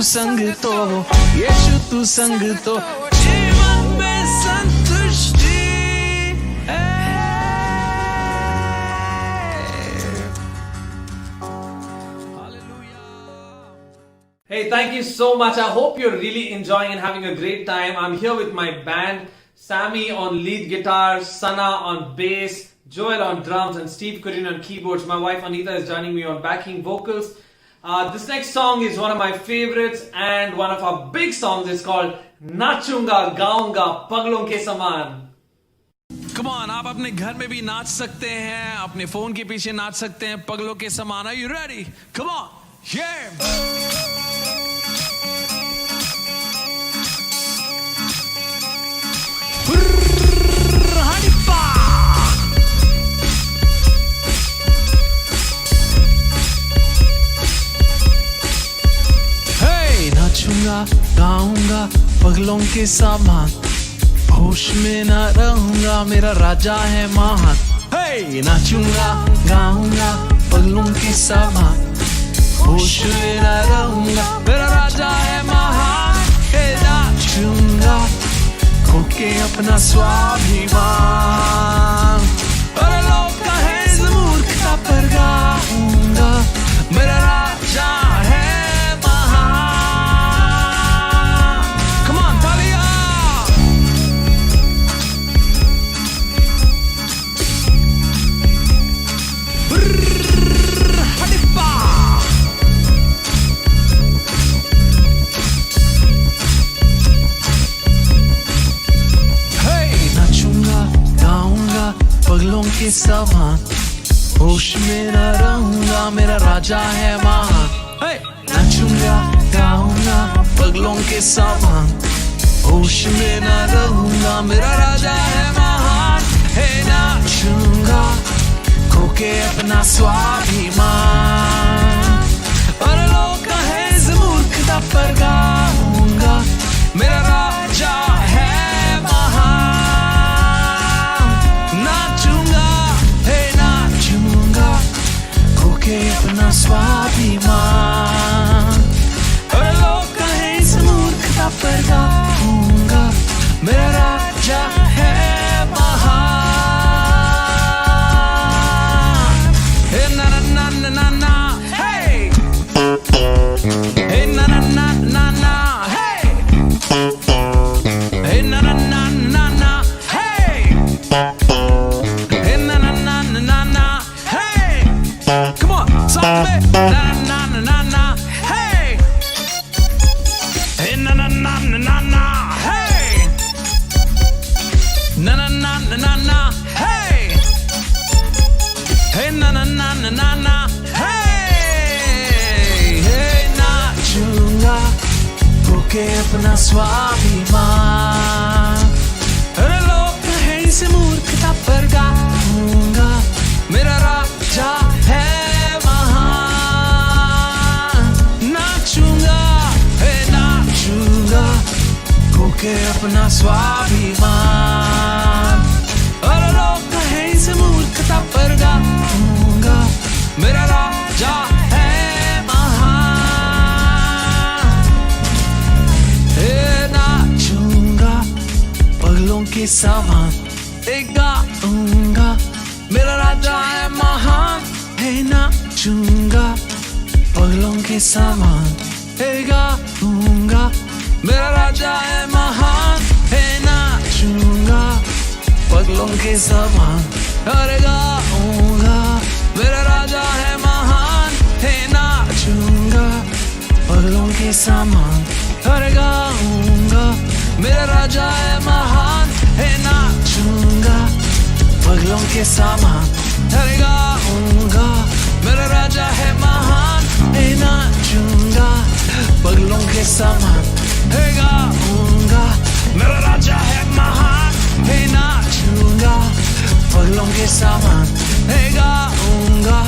संग तो यीशु तू संग तो जीवन में संतुष्टि Hey, thank you so much. I hope you're really enjoying and having a great time. I'm here with my band, Sammy on lead guitar, Sana on bass, Joel on drums, and Steve Kurin on keyboards. My wife Anita is joining me on backing vocals. This next song is one of my favorites and one of our big songs. It's called Nachunga Gaunga Paglon Ke Saman. Come on, आप अपने घर में भी नाच सकते हैं, अपने phone के पीछे नाच सकते हैं पगलों के समान. Are you ready? Come on, yeah. नाचूंगा गाऊंगा पगलों के समान, होश में न रहूंगा मेरा राजा है महान. हे नाचूंगा गाऊंगा पगलों के समान, होश में न रहूंगा मेरा राजा है महान. हे नाचूंगा खोके अपना स्वाभिमान, अरे लोग कहे इस मूर्खता पर गाऊंगा मेरा राजा है. पगलों के समान, होश में न रहूंगा मेरा राजा है महान. नाचूंगा गाऊंगा पगलों के समान, होश में न रहूंगा मेरा राजा है महान. हे नाचूंगा खोके अपना स्वाभिमान, और लोग कहे इस मूर्खता पर गाऊंगा मेरा राजा है महान. अपना स्वाभिमान, और लोग कहे इस मूर्खता पर गाऊंगा मेरा राजा है महान. हे ना ना ना ना ना ना हे, हे ना ना ना ना ना हे, हे ना ना ना ना ना हे, हे ना ना ना ना ना हे. Come on. Na na na na na, hey, hey na na na na na, hey, na na na na na, hey, hey na na na na na, hey, hey नाचूंगा खोके अपना स्वाभिमान, अरे लोग कहे इस मूर्खता पर गाऊंगा मेरा राजा है. खोके अपना स्वाभिमान, और लोग कहे इस मूर्खता पर गाऊंगा मेरा राजा है महान. हे नाचूंगा पगलों के समान, गाऊंगा मेरा राजा है महान. हे नाचूंगा पगलों के समान, गाऊंगा मेरा राजा है महान. हे नाचूंगा पगलों के समान, अरे गाऊंगा मेरा राजा है महान. हे नाचूंगा पगलों के समान, अरे गाऊंगा मेरा राजा है महान. हे नाचूंगा पगलों के समान, अरे गाऊंगा मेरा राजा है महान. हे नाचूंगा पगलों के समान, हे गाऊंगा मेरा राजा है महान. हे नाचूंगा पगलों के समान, हे गाऊंगा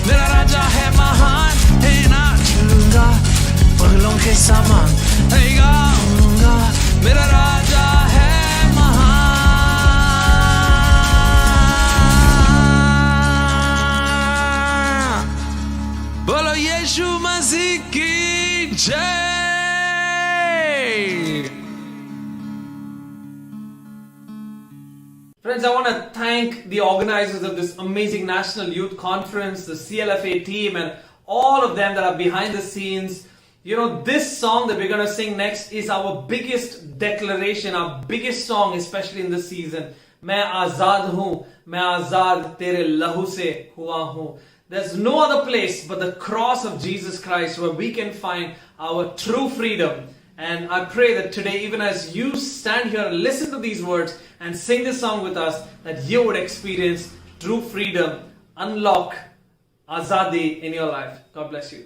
मेरा राजा है महान. हे नाचूंगा पगलों के समान, हे गाऊंगा मेरा राजा है महान. बोलो यीशु मसीह की जय. Friends, I want to thank the organizers of this amazing National Youth Conference, the CLFA team, and all of them that are behind the scenes. You know, this song that we're going to sing next is our biggest declaration, our biggest song, especially in this season. मैं आजाद हूँ, मैं आजाद तेरे लहू से हुआ हूँ. There's no other place but the cross of Jesus Christ where we can find our true freedom. And I pray that today, even as you stand here and listen to these words and sing this song with us, that you would experience true freedom, unlock azadi in your life. God bless you.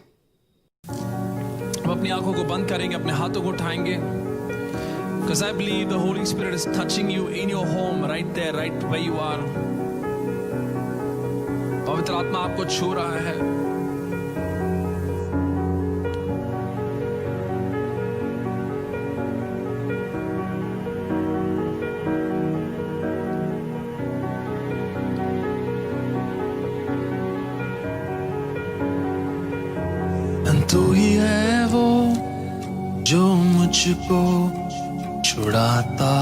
हम अपनी आंखों को बंद करेंगे, अपने हाथों को उठाएंगे. Because I believe the Holy Spirit is touching you in your home, right there, right where you are. पवित्र आत्मा आपको छू रहा है. तू ही है वो जो मुझको छुड़ाता,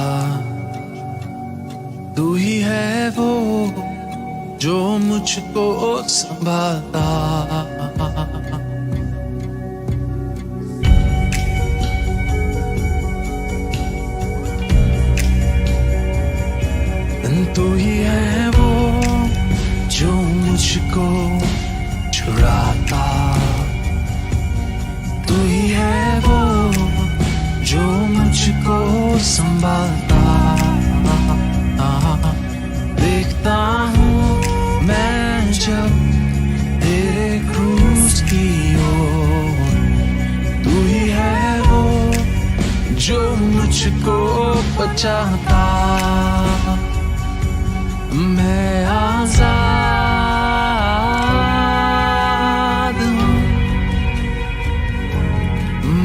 तू ही है वो जो मुझको संभालता. तू ही है वो जो मुझको छुड़ाता, तू ही है वो जो मुझको संभालता. देखता हूँ मैं जब तेरे क्रूस की ओर, तू ही है वो जो मुझको बचाता. मैं आजाद हूँ,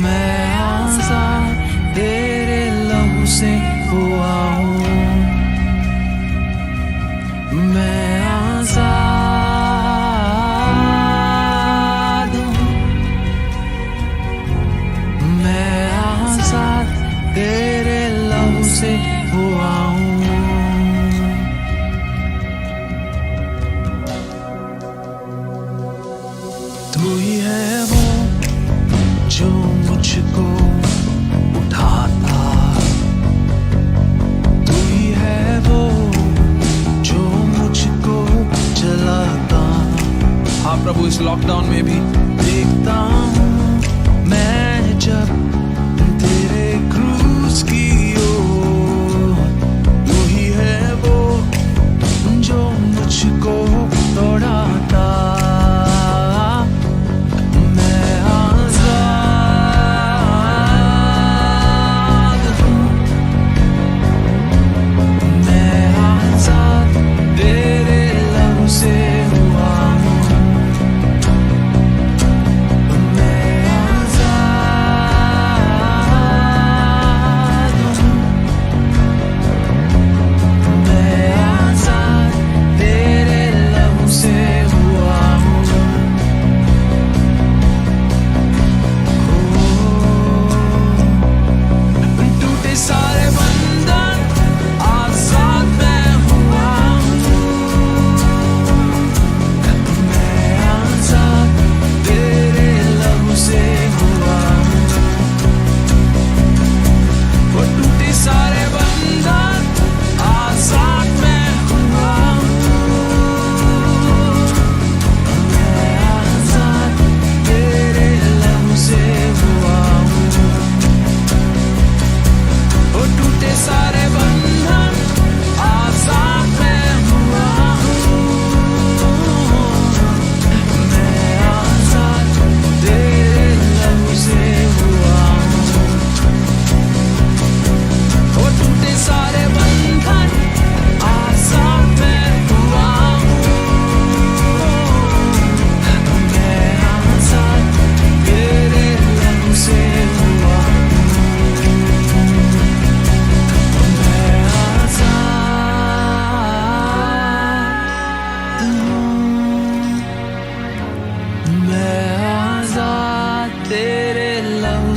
मैं आजाद तेरे लहू से हुआ हूँ. मैं आजाद हूँ, मैं आजाद तेरे लहू से हुआ हूँ. तू ही है वो जो मुझको उठाता, तू ही है वो जो मुझको जलाता. हाँ प्रभु, इस लॉकडाउन में भी देखता हूँ मैं जब तेरे क्रूस की ओर, तू ही है वो जो मुझको दौड़ाता.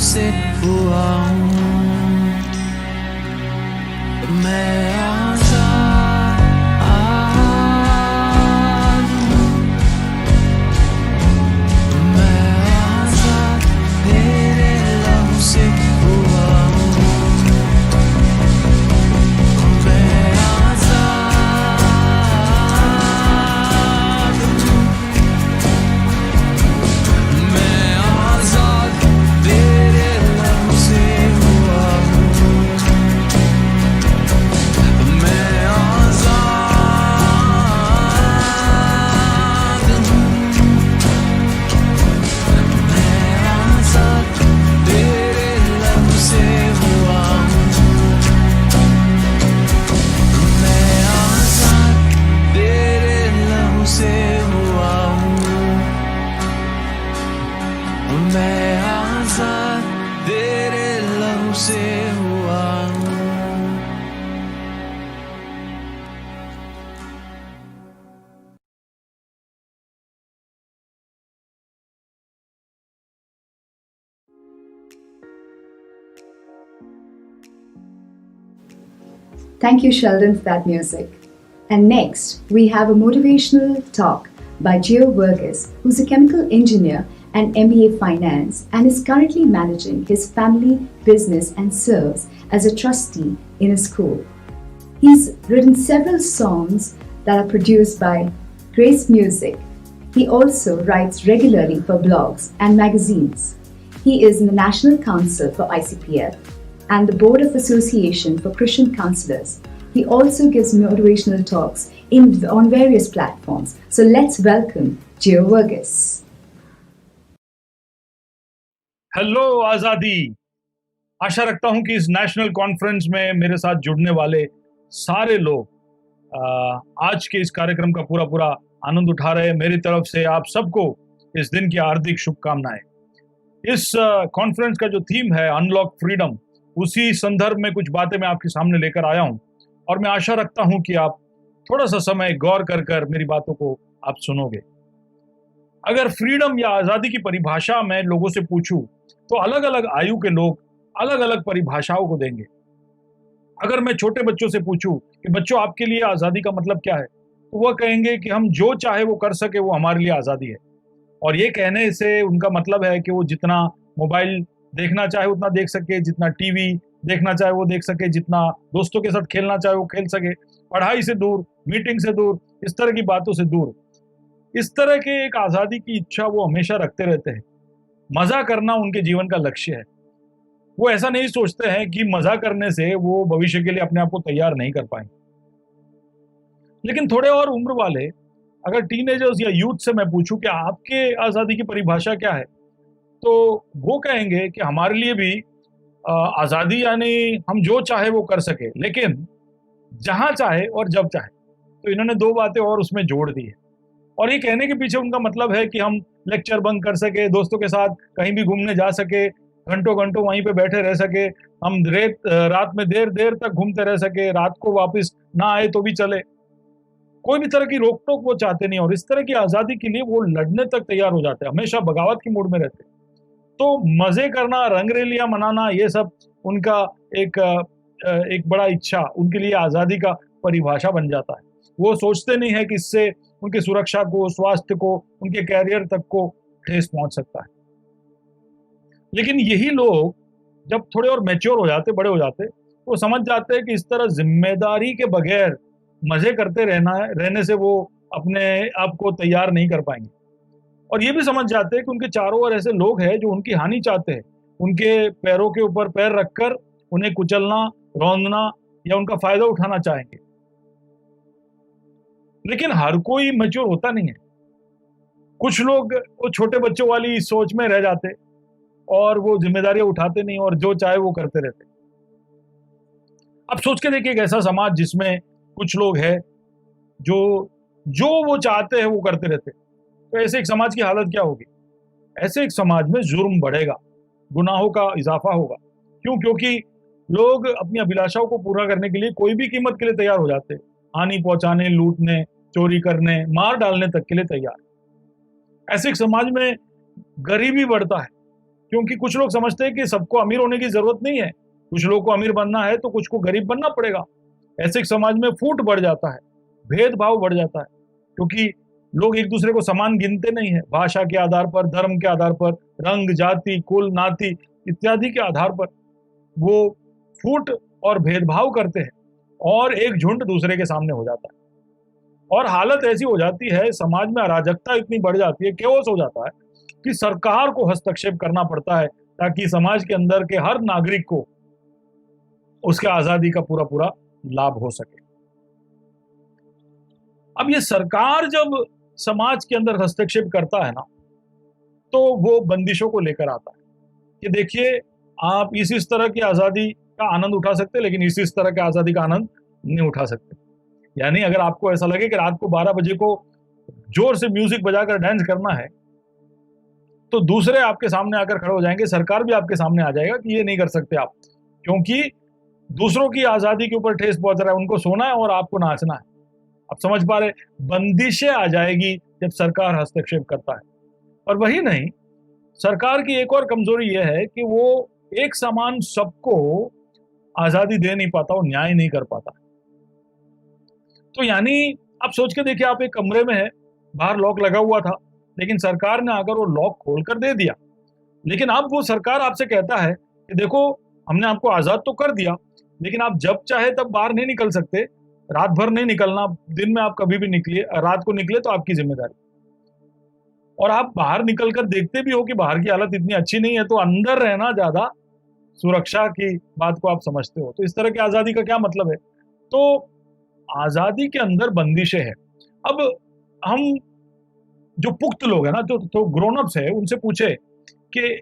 से हुआ हूँ मैं आजाद Thank you, Sheldon, for that music. And next, we have a motivational talk by Gio Verghese, who's a chemical engineer and MBA Finance and is currently managing his family business and serves as a trustee in a school. He's written several songs that are produced by Grace Music. He also writes regularly for blogs and magazines. He is in the National Council for ICPL and the Board of Association for Christian Counselors. He also gives motivational talks on various platforms. So let's welcome Gio Verghese. Hello आज़ादी। आशा रखता हूं कि इस national conference में मेरे साथ जुड़ने वाले सारे लोग आज के इस कार्यक्रम का पूरा आनंद उठा रहे हैं। मेरी तरफ से आप सबको इस दिन की हार्दिक शुभकामनाएं। इस कॉन्फ्रेंस का जो थीम है अनलॉक फ्रीडम, उसी संदर्भ में कुछ बातें मैं आपके सामने लेकर आया हूं और मैं आशा रखता हूं कि आप थोड़ा सा समय गौर कर मेरी बातों को आप सुनोगे। अगर फ्रीडम या आज़ादी की परिभाषा मैं लोगों से पूछूं तो अलग अलग आयु के लोग अलग अलग परिभाषाओं को देंगे। अगर मैं छोटे बच्चों से पूछूं कि बच्चों आपके लिए आज़ादी का मतलब क्या है, तो वह कहेंगे कि हम जो चाहे वो कर सके, वो हमारे लिए आज़ादी है। और ये कहने से उनका मतलब है कि वो जितना मोबाइल देखना चाहे उतना देख सके, जितना टीवी देखना चाहे वो देख सके, जितना दोस्तों के साथ खेलना चाहे वो खेल सके, पढ़ाई से दूर, मीटिंग से दूर, इस तरह की बातों से दूर। इस तरह के एक आज़ादी की इच्छा वो हमेशा रखते रहते हैं। मज़ा करना उनके जीवन का लक्ष्य है। वो ऐसा नहीं सोचते हैं कि मज़ा करने से वो भविष्य के लिए अपने आप को तैयार नहीं कर पाएंगे। लेकिन थोड़े और उम्र वाले, अगर टीनेजर्स या यूथ से मैं पूछूं कि आपके आज़ादी की परिभाषा क्या है, तो वो कहेंगे कि हमारे लिए भी आज़ादी यानी हम जो चाहे वो कर सके, लेकिन जहाँ चाहे और जब चाहे। तो इन्होंने दो बातें और उसमें जोड़ दी है और ये कहने के पीछे उनका मतलब है कि हम लेक्चर बंक कर सके, दोस्तों के साथ कहीं भी घूमने जा सके, घंटों वहीं पे बैठे रह सके, हम रात में देर तक घूमते रह सके, रात को वापस ना आए तो भी चले। कोई भी तरह की रोक टोक वो चाहते नहीं और इस तरह की आज़ादी के लिए वो लड़ने तक तैयार हो जाते हैं, हमेशा बगावत की मूड में रहते हैं। तो मज़े करना, रंगरेलियां मनाना, ये सब उनका एक बड़ा इच्छा उनके लिए आज़ादी का परिभाषा बन जाता है। वो सोचते नहीं है कि इससे उनकी सुरक्षा को, स्वास्थ्य को, उनके कैरियर तक को ठेस पहुंच सकता है। लेकिन यही लोग जब थोड़े और मैच्योर हो जाते, बड़े हो जाते, तो समझ जाते हैं कि इस तरह जिम्मेदारी के बगैर मजे करते रहने से वो अपने आप को तैयार नहीं कर पाएंगे। और ये भी समझ जाते हैं कि उनके चारों ओर ऐसे लोग हैं जो उनकी हानि चाहते हैं, उनके पैरों के ऊपर पैर रखकर उन्हें कुचलना, रौंदना या उनका फायदा उठाना चाहेंगे। लेकिन हर कोई मैच्योर होता नहीं है। कुछ लोग वो छोटे बच्चों वाली सोच में रह जाते और वो जिम्मेदारियां उठाते नहीं और जो चाहे वो करते रहते। अब सोच के देखिए एक ऐसा समाज जिसमें कुछ लोग हैं जो वो चाहते हैं वो करते रहते, तो ऐसे एक समाज की हालत क्या होगी? ऐसे एक समाज में जुर्म बढ़ेगा, गुनाहों का इजाफा होगा। क्यों? क्योंकि लोग अपनी अभिलाषाओं को पूरा करने के लिए कोई भी कीमत के लिए तैयार हो जाते हैं, हानि पहुंचाने, लूटने, चोरी करने, मार डालने तक के लिए तैयार। ऐसे एक समाज में गरीबी बढ़ता है क्योंकि कुछ लोग समझते हैं कि सबको अमीर होने की जरूरत नहीं है, कुछ लोगों को अमीर बनना है तो कुछ को गरीब बनना पड़ेगा। ऐसे एक समाज में फूट बढ़ जाता है, भेदभाव बढ़ जाता है क्योंकि लोग एक दूसरे को समान गिनते नहीं है। भाषा के आधार पर, धर्म के आधार पर, रंग, जाति, कुल, नाती इत्यादि के आधार पर वो फूट और भेदभाव करते हैं और एक झुंड दूसरे के सामने हो जाता है। और हालत ऐसी हो जाती है, समाज में अराजकता इतनी बढ़ जाती है, केओस हो जाता है कि सरकार को हस्तक्षेप करना पड़ता है ताकि समाज के अंदर के हर नागरिक को उसके आजादी का पूरा लाभ हो सके। अब ये सरकार जब समाज के अंदर हस्तक्षेप करता है ना, तो वो बंदिशों को लेकर आता है कि देखिए आप इस तरह की आजादी का आनंद उठा सकते हैं, लेकिन इस तरह की आजादी का आनंद नहीं उठा सकते। यानी अगर आपको ऐसा लगे कि रात को 12 बजे को जोर से म्यूजिक बजाकर डांस करना है, तो दूसरे आपके सामने आकर खड़े हो जाएंगे, सरकार भी आपके सामने आ जाएगा कि ये नहीं कर सकते आप, क्योंकि दूसरों की आजादी के ऊपर ठेस पहुंच रहा है, उनको सोना है और आपको नाचना है। आप समझ पा रहे, बंदिशें आ जाएगी जब सरकार हस्तक्षेप करता है। और वही नहीं, सरकार की एक और कमजोरी यह है कि वो एक समान सबको आजादी दे नहीं पाता और न्याय नहीं कर पाता। तो यानी आप सोच के देखिए, आप एक कमरे में है, बाहर लॉक लगा हुआ था, लेकिन सरकार ने आकर वो लॉक खोल कर दे दिया। लेकिन अब वो सरकार आपसे कहता है कि देखो, हमने आपको आजाद तो कर दिया, लेकिन आप जब चाहे तब बाहर नहीं निकल सकते, रात भर नहीं निकलना, दिन में आप कभी भी निकलिए, रात को निकले तो आपकी जिम्मेदारी। और आप बाहर निकल कर देखते भी हो कि बाहर की हालत इतनी अच्छी नहीं है, तो अंदर रहना ज्यादा सुरक्षा की बात को आप समझते हो। तो इस तरह की आजादी का क्या मतलब है? तो आजादी के अंदर बंदिशें हैं। अब हम जो पुख्त लोग हैं ना, जो ग्रोन अप्स है, उनसे पूछे कि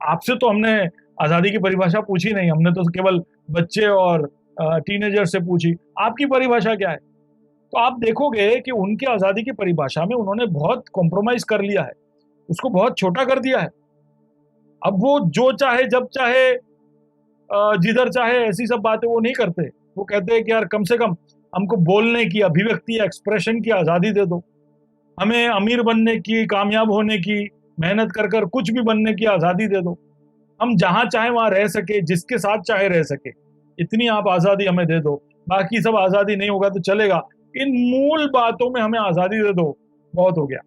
आपसे तो हमने आजादी की परिभाषा पूछी नहीं, हमने तो केवल बच्चे और टीनेजर से पूछी, आपकी परिभाषा क्या है? तो आप देखोगे कि उनकी आजादी की परिभाषा में उन्होंने बहुत कॉम्प्रोमाइज कर लिया है, उसको बहुत छोटा कर दिया है। अब वो जो चाहे जब चाहे जिधर चाहे ऐसी सब बातें वो नहीं करते। वो कहते हैं कि यार कम से कम हमको बोलने की, अभिव्यक्ति, एक्सप्रेशन की आजादी दे दो, हमें अमीर बनने की, कामयाब होने की, मेहनत कर कर कुछ भी बनने की आजादी दे दो, हम जहां चाहे वहां रह सके, जिसके साथ चाहे रह सके, इतनी आप आजादी हमें दे दो, बाकी सब आजादी नहीं होगा तो चलेगा, इन मूल बातों में हमें आजादी दे दो, बहुत हो गया।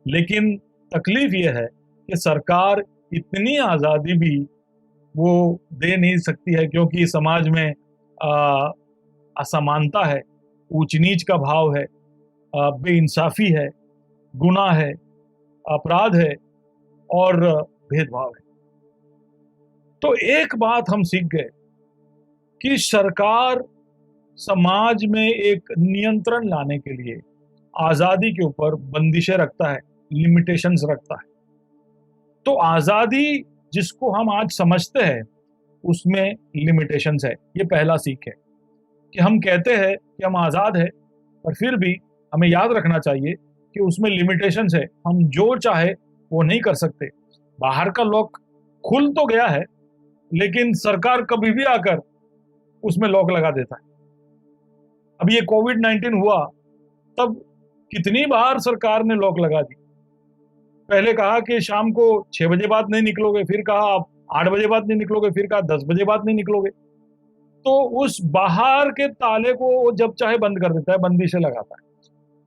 लेकिन तकलीफ यह है कि सरकार इतनी आजादी भी वो दे नहीं सकती है, क्योंकि समाज में असमानता है, ऊंच नीच का भाव है, बेइंसाफी है, गुनाह है, अपराध है और भेदभाव है। तो एक बात हम सीख गए कि सरकार समाज में एक नियंत्रण लाने के लिए आजादी के ऊपर बंदिशें रखता है, लिमिटेशंस रखता है। तो आजादी जिसको हम आज समझते हैं उसमें लिमिटेशंस है। ये पहला सीख है कि हम कहते हैं कि हम आजाद है, पर फिर भी हमें याद रखना चाहिए कि उसमें लिमिटेशंस है, हम जो चाहे वो नहीं कर सकते। बाहर का लॉक खुल तो गया है, लेकिन सरकार कभी भी आकर उसमें लॉक लगा देता है। अब ये कोविड-19 हुआ तब कितनी बार सरकार ने लॉक लगा दी। पहले कहा कि शाम को 6 बजे बाद नहीं निकलोगे, फिर कहा आप 8 बजे बाद नहीं निकलोगे, फिर कहा 10 बजे बाद नहीं निकलोगे। तो उस बाहर के ताले को वो जब चाहे बंद कर देता है, बंदिशें लगाता है,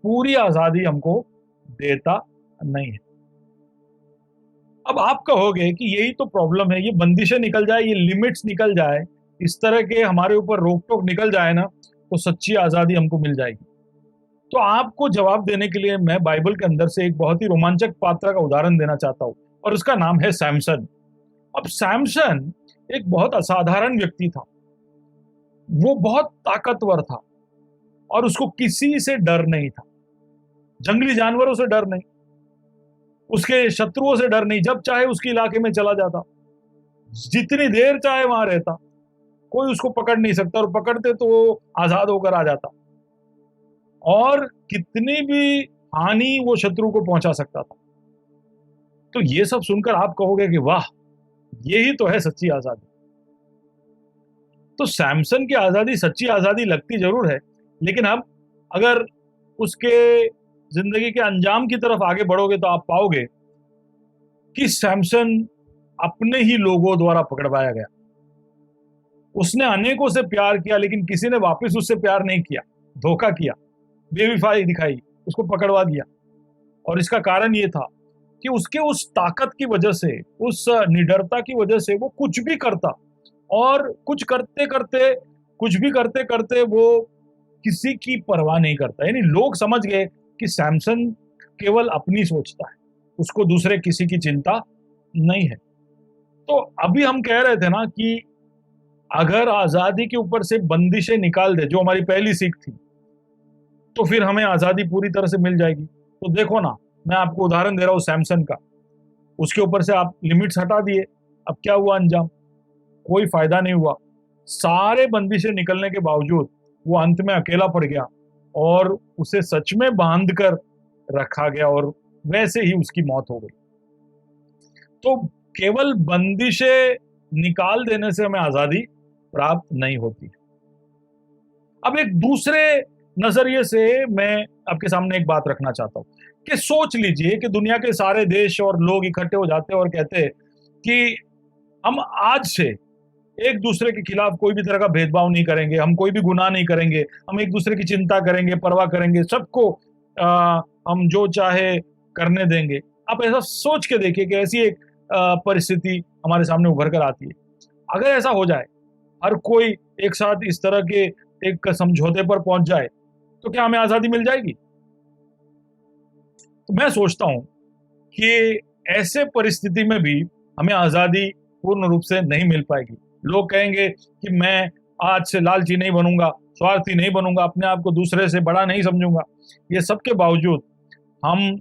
पूरी आजादी हमको देता नहीं है। अब आप कहोगे कि यही तो प्रॉब्लम है, ये बंदिशें निकल जाए, ये लिमिट्स निकल जाए, इस तरह के हमारे ऊपर रोक टोक निकल जाए ना, तो सच्ची आजादी हमको मिल जाएगी। तो आपको जवाब देने के लिए मैं बाइबल के अंदर से एक बहुत ही रोमांचक पात्र का उदाहरण देना चाहता हूं, और उसका नाम है सैमसन। अब सैमसन एक बहुत असाधारण व्यक्ति था, वो बहुत ताकतवर था और उसको किसी से डर नहीं था, जंगली जानवरों से डर नहीं, उसके शत्रुओं से डर नहीं, जब चाहे उसके इलाके में चला जाता, जितनी देर चाहे वहां रहता, कोई उसको पकड़ नहीं सकता, और पकड़ते तो वो आजाद होकर आ जाता, और कितनी भी हानि वो शत्रु को पहुंचा सकता था। तो ये सब सुनकर आप कहोगे कि वाह, यही तो है सच्ची आजादी। तो सैमसन की आजादी सच्ची आजादी लगती जरूर है, लेकिन अब अगर उसके जिंदगी के अंजाम की तरफ आगे बढ़ोगे तो आप पाओगे कि सैमसन अपने ही लोगों द्वारा पकड़वाया गया। उसने अनेकों से प्यार किया, लेकिन किसी ने वापस उससे प्यार नहीं किया, धोखा किया, बेवफाई दिखाई, उसको पकड़वा दिया। और इसका कारण ये था कि उसके उस ताकत की वजह से, उस निडरता की वजह से वो कुछ भी करता, और कुछ करते करते वो किसी की परवाह नहीं करता। यानी लोग समझ गए कि सैमसन केवल अपनी सोचता है, उसको दूसरे किसी की चिंता नहीं है। तो अभी हम कह रहे थे ना कि अगर आजादी के ऊपर से बंदिशें निकाल दे, जो हमारी पहली सीख थी, तो फिर हमें आजादी पूरी तरह से मिल जाएगी। तो देखो ना, मैं आपको उदाहरण दे रहा हूं सैमसन का। उसके ऊपर से आप लिमिट्स हटा दिए, अब क्या हुआ अंजाम? कोई फायदा नहीं हुआ। सारे बंदिशें निकलने के बावजूद वो अंत में अकेला पड़ गया, और उसे सच में बांध कर रखा गया, और वैसे ही उसकी मौत हो गई। तो केवल बंदिशें निकाल देने से हमें आजादी प्राप्त नहीं होती। अब एक दूसरे नजरिए से मैं आपके सामने एक बात रखना चाहता हूं कि सोच लीजिए कि दुनिया के सारे देश और लोग इकट्ठे हो जाते हैं और कहते हैं कि हम आज से एक दूसरे के खिलाफ कोई भी तरह का भेदभाव नहीं करेंगे, हम कोई भी गुनाह नहीं करेंगे, हम एक दूसरे की चिंता करेंगे, परवाह करेंगे, सबको हम जो चाहे करने देंगे। आप ऐसा सोच के देखिए कि ऐसी एक परिस्थिति हमारे सामने उभर कर आती है। अगर ऐसा हो जाए, हर कोई एक साथ इस तरह के एक समझौते पर पहुंच जाए, तो क्या हमें आजादी मिल जाएगी? तो मैं सोचता हूं कि ऐसे परिस्थिति में भी हमें आजादी पूर्ण रूप से नहीं मिल पाएगी। लोग कहेंगे कि मैं आज से लालची नहीं बनूंगा, स्वार्थी नहीं बनूंगा, अपने आप को दूसरे से बड़ा नहीं समझूंगा। ये सब के बावजूद हम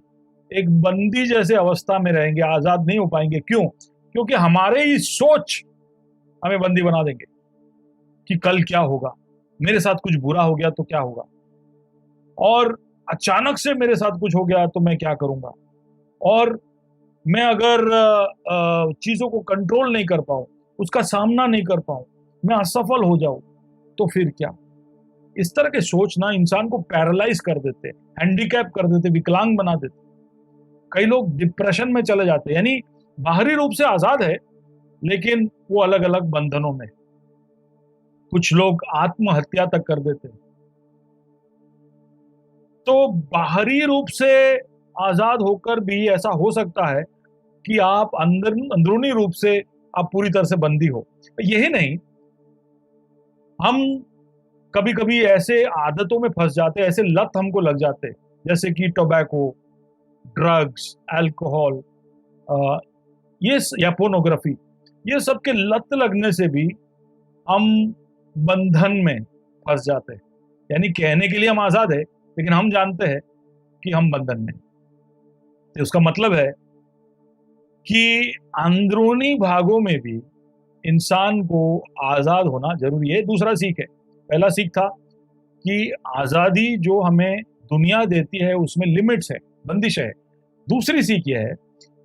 एक बंदी जैसे अवस्था में रहेंगे, आजाद नहीं हो पाएंगे। क्यों? क्योंकि हमारे ही सोच हमें बंदी बना देंगे कि कल क्या होगा, मेरे साथ कुछ बुरा हो गया तो क्या होगा, और अचानक से मेरे साथ कुछ हो गया तो मैं क्या करूंगा, और मैं अगर चीजों को कंट्रोल नहीं कर पाऊं, उसका सामना नहीं कर पाऊं, मैं असफल हो जाऊं, तो फिर क्या। इस तरह के सोच ना इंसान को पैरालाइज कर देते, हैंडीकैप कर देते, विकलांग बना देते। कई लोग डिप्रेशन में चले जाते, यानी बाहरी रूप से आजाद है लेकिन वो अलग अलग बंधनों में। कुछ लोग आत्महत्या तक कर देते। तो बाहरी रूप से आजाद होकर भी ऐसा हो सकता है कि आप अंदरूनी रूप से आप पूरी तरह से बंदी हो। यही नहीं, हम कभी कभी ऐसे आदतों में फंस जाते, ऐसे लत हमको लग जाते, जैसे कि टोबैको, ड्रग्स, अल्कोहल, या पोर्नोग्राफी, ये सब के लत लगने से भी हम बंधन में फंस जाते हैं। यानी कहने के लिए हम आजाद है लेकिन हम जानते हैं कि हम बंधन में। तो उसका मतलब है कि अंदरूनी भागों में भी इंसान को आजाद होना जरूरी है। दूसरा सीख है, पहला सीख था कि आजादी जो हमें दुनिया देती है उसमें लिमिट्स है, बंदिश है। दूसरी सीख यह है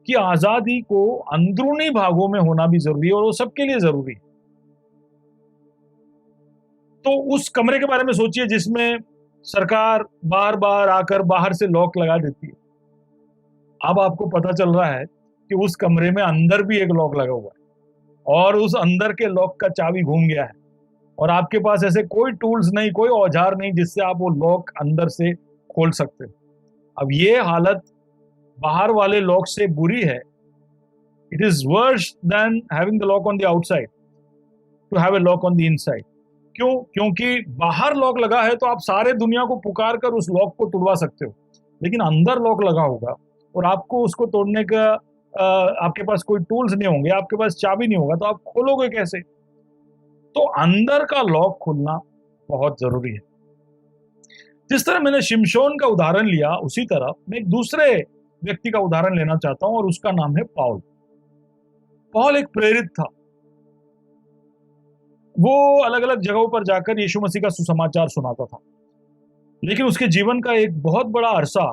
कि आजादी को अंदरूनी भागों में होना भी जरूरी है, और वो सबके लिए जरूरी है। तो उस कमरे के बारे में सोचिए जिसमें सरकार बार बार आकर बाहर से लॉक लगा देती है। अब आपको पता चल रहा है कि उस कमरे में अंदर भी एक लॉक लगा हुआ है, और उस अंदर के लॉक का चाबी घूम गया है, और आपके पास ऐसे कोई टूल्स नहीं, कोई औजार नहीं जिससे आप वो लॉक अंदर से खोल सकते। अब ये हालत बाहर वाले लॉक से बुरी है। It is worse than having the lock on the outside to have a lock on the inside. क्यों? क्योंकि बाहर लॉक लगा है तो आप सारे दुनिया को पुकार कर उस लॉक को तोड़वा सकते हो, लेकिन अंदर लॉक लगा होगा और आपको उसको तोड़ने का आपके पास कोई टूल्स नहीं होंगे, आपके पास चाबी नहीं होगा, तो आप खोलोगे कैसे? तो अंदर का लॉक खुलना बहुत जरूरी है। जिस तरह मैंने शिमशोन का उदाहरण लिया, उसी तरह मैं एक दूसरे व्यक्ति का उदाहरण लेना चाहता हूं, और उसका नाम है पौल। पौल एक प्रेरित था। वो अलग अलग जगहों पर जाकर यीशु मसीह का सुसमाचार सुनाता था, लेकिन उसके जीवन का एक बहुत बड़ा अरसा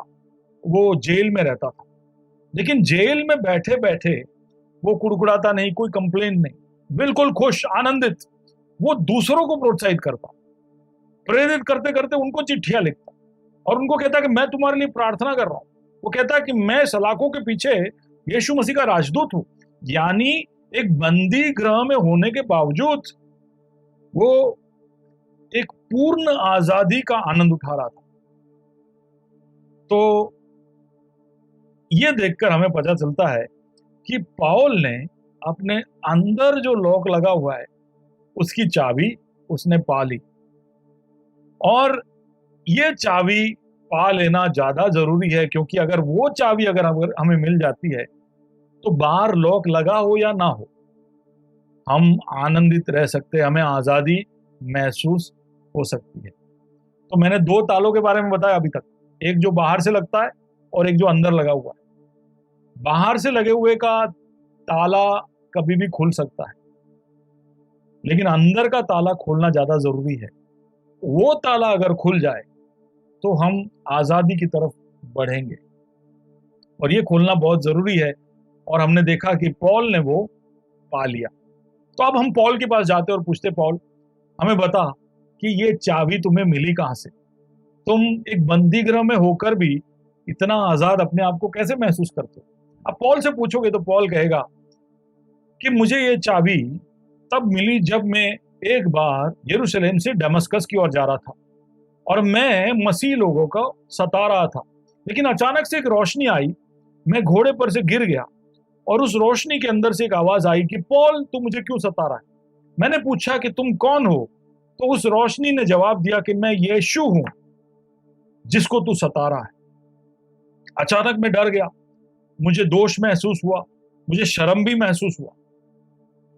वो जेल में रहता था। लेकिन जेल में बैठे बैठे वो कुड़कुड़ाता नहीं, कोई कंप्लेन नहीं, बिल्कुल खुश, आनंदित। वो दूसरों को प्रोत्साहित करता, प्रेरित करते करते उनको चिट्ठियां लिखता, और उनको कहता कि मैं तुम्हारे लिए प्रार्थना कर रहा हूं। वो कहता कि मैं सलाखों के पीछे यीशु मसीह का राजदूत हूं। यानी एक बंदी गृह में होने के बावजूद वो एक पूर्ण आजादी का आनंद उठा रहा था। तो ये देखकर हमें पता चलता है कि पौल ने अपने अंदर जो लॉक लगा हुआ है उसकी चाबी उसने पा ली, और ये चाबी पा लेना ज्यादा जरूरी है, क्योंकि अगर वो चाबी अगर हमें मिल जाती है तो बाहर लॉक लगा हो या ना हो, हम आनंदित रह सकते हैं, हमें आजादी महसूस हो सकती है। तो मैंने दो तालों के बारे में बताया अभी तक, एक जो बाहर से लगता है और एक जो अंदर लगा हुआ है। बाहर से लगे हुए का ताला कभी भी खुल सकता है, लेकिन अंदर का ताला खोलना ज्यादा जरूरी है। वो ताला अगर खुल जाए तो हम आजादी की तरफ बढ़ेंगे, और ये खोलना बहुत जरूरी है, और हमने देखा कि पौल ने वो पा लिया। तो अब हम पौल के पास जाते और पूछते, पौल हमें बता कि ये चाबी तुम्हें मिली कहां से? तुम एक बंदी गृह में होकर भी इतना आजाद अपने आप को कैसे महसूस करते हो? अब पौल से पूछोगे तो पौल कहेगा कि मुझे ये चाबी तब मिली जब मैं एक बार यरूशलेम से दमस्कस की ओर जा रहा था और मैं मसीह लोगों को सता रहा था। लेकिन अचानक से एक रोशनी आई, मैं घोड़े पर से गिर गया और उस रोशनी के अंदर से एक आवाज आई कि पॉल, तू मुझे क्यों सता रहा है? मैंने पूछा कि तुम कौन हो? तो उस रोशनी ने जवाब दिया कि मैं यीशु हूं जिसको तू सता रहा है। अचानक मैं डर गया, मुझे दोष महसूस हुआ, मुझे शर्म भी महसूस हुआ।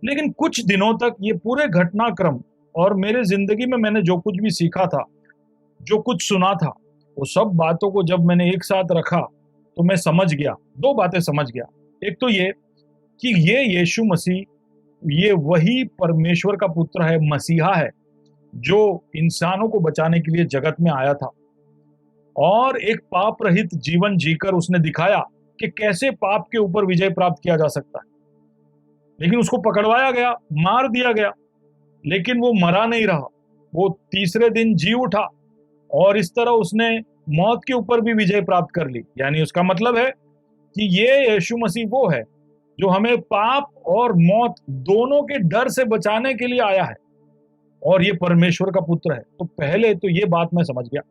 लेकिन कुछ दिनों तक ये पूरे घटनाक्रम और मेरे जिंदगी में मैंने जो कुछ भी सीखा था, जो कुछ सुना था, वो सब बातों को जब मैंने एक साथ रखा तो मैं समझ गया, दो बातें समझ गया। एक तो ये कि ये यीशु मसीह, ये वही परमेश्वर का पुत्र है, मसीहा है, जो इंसानों को बचाने के लिए जगत में आया था और एक पाप रहित जीवन जीकर उसने दिखाया कि कैसे पाप के ऊपर विजय प्राप्त किया जा सकता है। लेकिन उसको पकड़वाया गया, मार दिया गया, लेकिन वो मरा नहीं रहा, वो तीसरे दिन जी उठा और इस तरह उसने मौत के ऊपर भी विजय प्राप्त कर ली। यानी उसका मतलब है कि ये यीशु मसीह वो है जो हमें पाप और मौत दोनों के डर से बचाने के लिए आया है और ये परमेश्वर का पुत्र है। तो पहले तो ये बात मैं समझ गया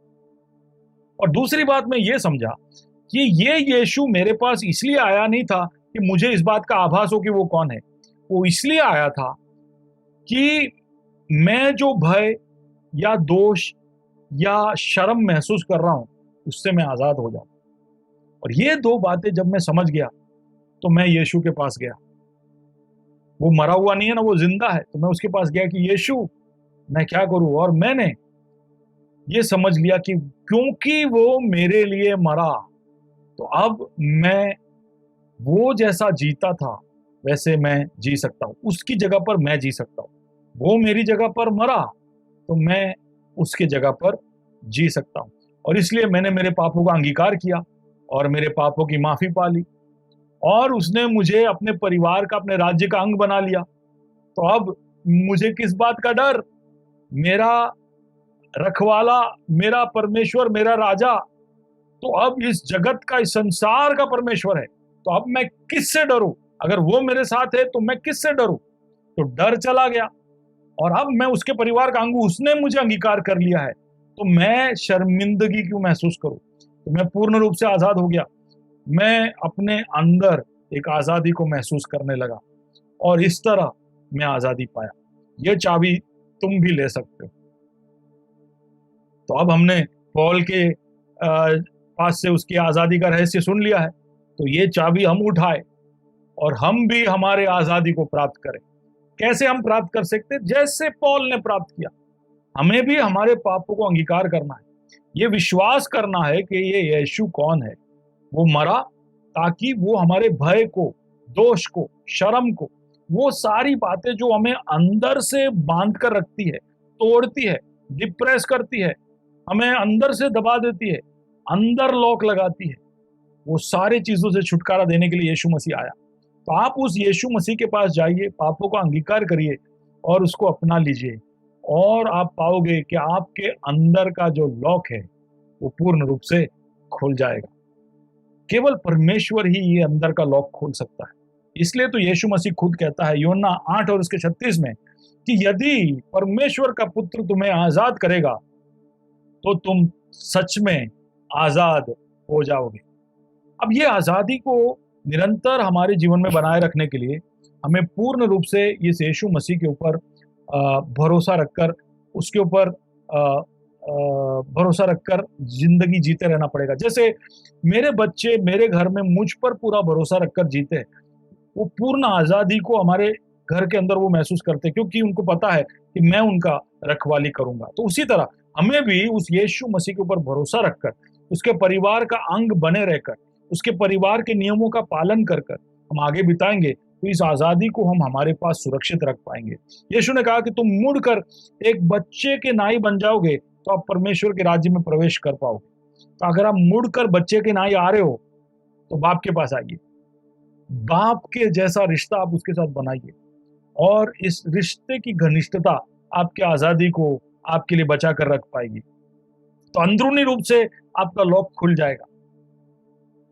और दूसरी बात मैं ये समझा कि ये यीशु मेरे पास इसलिए आया नहीं था कि मुझे इस बात का आभास हो कि वो कौन है। वो इसलिए आया था कि मैं जो भय या दोष या शर्म महसूस कर रहा हूं उससे मैं आजाद हो जाऊं। और ये दो बातें जब मैं समझ गया तो मैं यीशु के पास गया। वो मरा हुआ नहीं है ना, वो जिंदा है। तो मैं उसके पास गया कि यीशु, मैं क्या करूं? और मैंने ये समझ लिया कि क्योंकि वो मेरे लिए मरा तो अब मैं वो जैसा जीता था वैसे मैं जी सकता हूं, उसकी जगह पर मैं जी सकता हूं। वो मेरी जगह पर मरा तो मैं उसके जगह पर जी सकता हूं। और इसलिए मैंने मेरे पापों का अंगीकार किया और मेरे पापों की माफी पा ली और उसने मुझे अपने परिवार का, अपने राज्य का अंग बना लिया। तो अब मुझे किस बात का डर? मेरा रखवाला, मेरा परमेश्वर, मेरा राजा तो अब इस जगत का, इस संसार का परमेश्वर है। तो अब मैं किससे डरूं? अगर वो मेरे साथ है तो मैं किससे डरूं? तो डर चला गया और अब मैं उसके परिवार का अंग हूं, उसने मुझे अंगीकार कर लिया है तो मैं शर्मिंदगी क्यों महसूस करूं? तो मैं पूर्ण रूप से आजाद हो गया। मैं अपने अंदर एक आजादी को महसूस करने लगा और इस तरह मैं आजादी पाया। ये चाबी तुम भी ले सकते हो। तो अब हमने पॉल के पास से उसकी आजादी का रहस्य सुन लिया है, तो ये चाबी हम उठाए और हम भी हमारे आजादी को प्राप्त करें। कैसे हम प्राप्त कर सकते? जैसे पॉल ने प्राप्त किया। हमें भी हमारे पापों को अंगीकार करना है, ये विश्वास करना है कि ये यीशु कौन है। वो मरा ताकि वो हमारे भय को, दोष को, शर्म को, वो सारी बातें जो हमें अंदर से बांध कर रखती है, तोड़ती है, डिप्रेस करती है, हमें अंदर से दबा देती है, अंदर लॉक लगाती है, वो सारी चीजों से छुटकारा देने के लिए यीशु मसीह आया। तो आप उस यीशु मसीह के पास जाइए, पापों का अंगीकार करिए और उसको अपना लीजिए और आप पाओगे कि आपके अंदर का जो लॉक है वो पूर्ण रूप से खुल जाएगा। केवल परमेश्वर ही ये अंदर का लॉक खोल सकता है। इसलिए तो यीशु मसीह खुद कहता है यूहन्ना 8 और उसके 36 में कि यदि परमेश्वर का पुत्र तुम्हें आजाद करेगा तो तुम सच में आजाद हो जाओगे। अब ये आजादी को निरंतर हमारे जीवन में बनाए रखने के लिए हमें पूर्ण रूप से इस यीशु मसीह के ऊपर भरोसा रखकर, उसके ऊपर भरोसा रखकर जिंदगी जीते रहना पड़ेगा। जैसे मेरे बच्चे मेरे घर में मुझ पर पूरा भरोसा रखकर जीते, वो पूर्ण आजादी को हमारे घर के अंदर वो महसूस करते क्योंकि उनको पता है कि मैं उनका रखवाली करूंगा। तो उसी तरह हमें भी उस यीशु मसीह के ऊपर भरोसा रखकर, उसके परिवार का अंग बने रहकर, उसके परिवार के नियमों का पालन कर कर हम आगे बिताएंगे तो इस आजादी को हम हमारे पास सुरक्षित रख पाएंगे। यीशु ने कहा कि तुम मुड़कर एक बच्चे के नाई बन जाओगे तो आप परमेश्वर के राज्य में प्रवेश कर पाओगे। तो अगर आप मुड़कर बच्चे के नाई आ रहे हो तो बाप के पास आइए, बाप के जैसा रिश्ता आप उसके साथ बनाइए और इस रिश्ते की घनिष्ठता आपकी आजादी को आपके लिए बचा कर रख पाएगी। तो अंदरूनी रूप से आपका लॉक खुल जाएगा।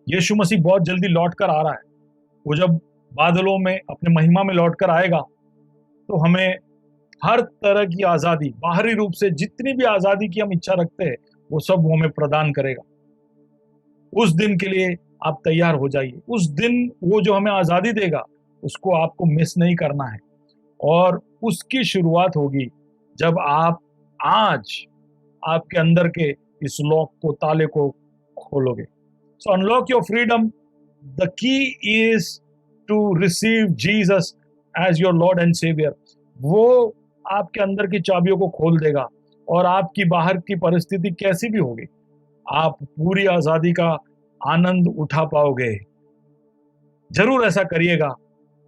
यीशु मसीह बहुत जल्दी लौट कर आ रहा है। वो जब बादलों में अपने महिमा में लौट कर आएगा तो हमें हर तरह की आज़ादी, बाहरी रूप से जितनी भी आज़ादी की हम इच्छा रखते हैं वो सब वो हमें प्रदान करेगा। उस दिन के लिए आप तैयार हो जाइए। उस दिन वो जो हमें आज़ादी देगा उसको आपको मिस नहीं करना है, और उसकी शुरुआत होगी जब आप आज आपके अंदर के इस लॉक को, ताले को खोलोगे। So unlock your freedom. The key is to receive Jesus as your lord and saviour. वो आपके अंदर की चाबियों को खोल देगा, और आपकी बाहर की परिस्थिति कैसी भी होगी, आप पूरी आज़ादी का आनंद उठा पाओगे। जरूर ऐसा करिएगा।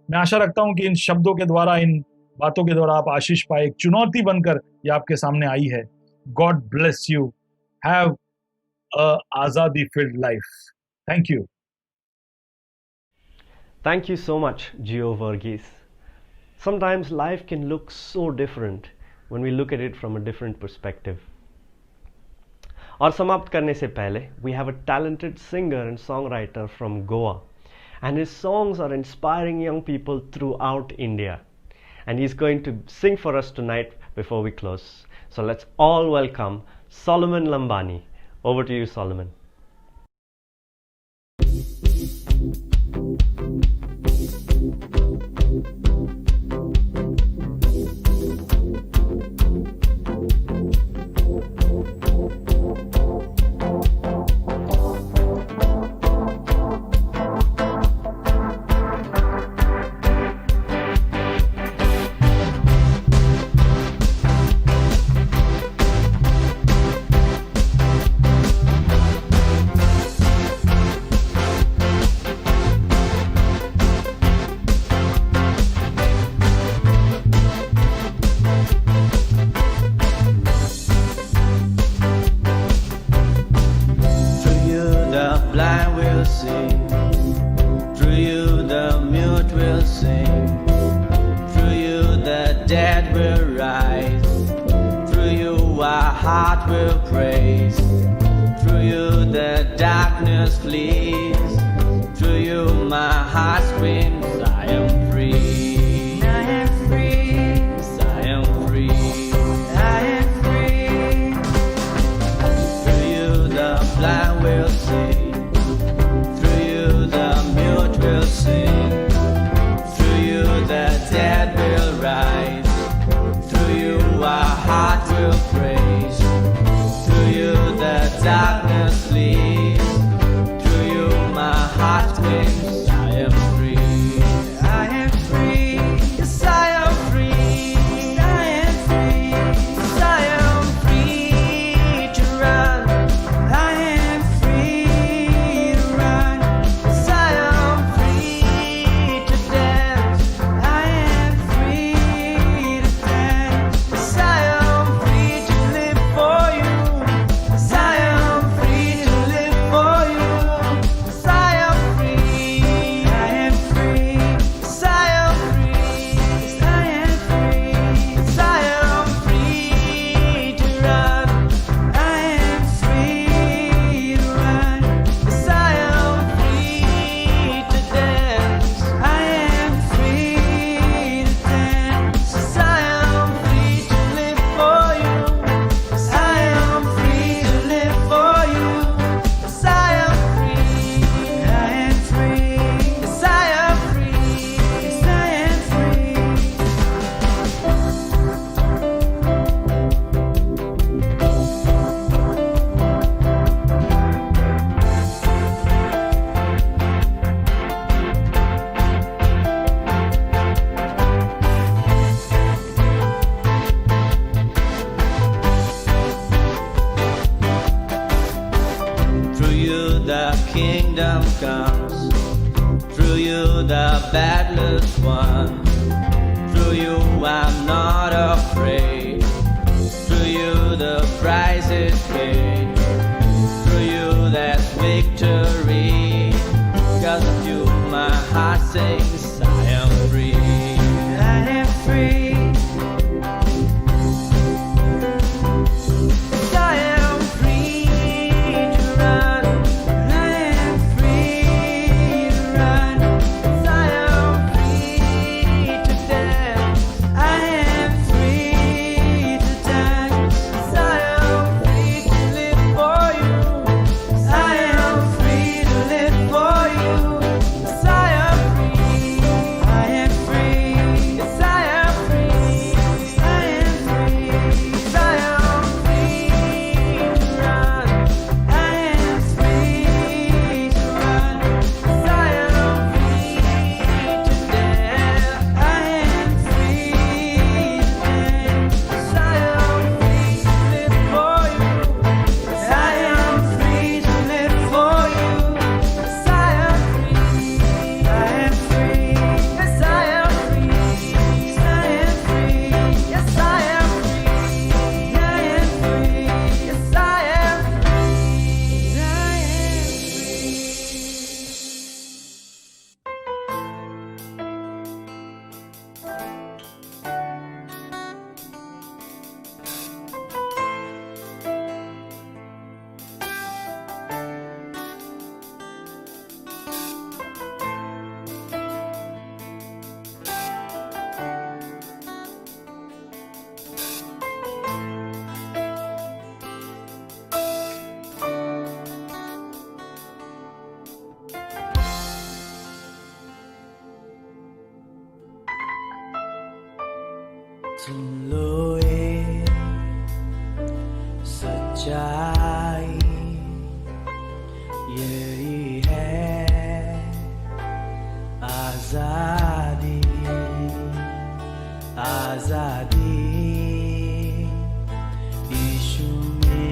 मैं आशा रखता हूं कि इन शब्दों के द्वारा, इन बातों के द्वारा आप आशीष पाए। एक चुनौती बनकर ये आपके सामने आई है। God bless you. Have a आज़ादी filled life. Thank you. Thank you so much, Gio Verghese. Sometimes life can look so different when we look at it from a different perspective. और समाप्त करने से पहले, we have a talented singer and songwriter from Goa, and his songs are inspiring young people throughout India. And he's going to sing for us tonight before we close. So let's all welcome Solomon Lambani. Over to you, Solomon. I सुन लो ये सच्चाई, यही है आजादी, आजादी यीशु ने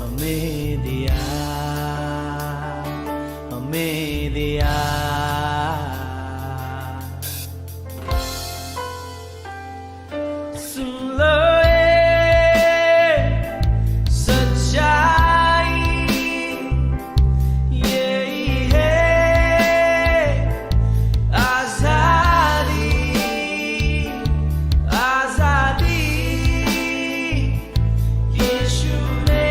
हमें दिया, हमें दिया। सुन लो ये सच्चाई, यही है आजादी, आजादी यीशु ने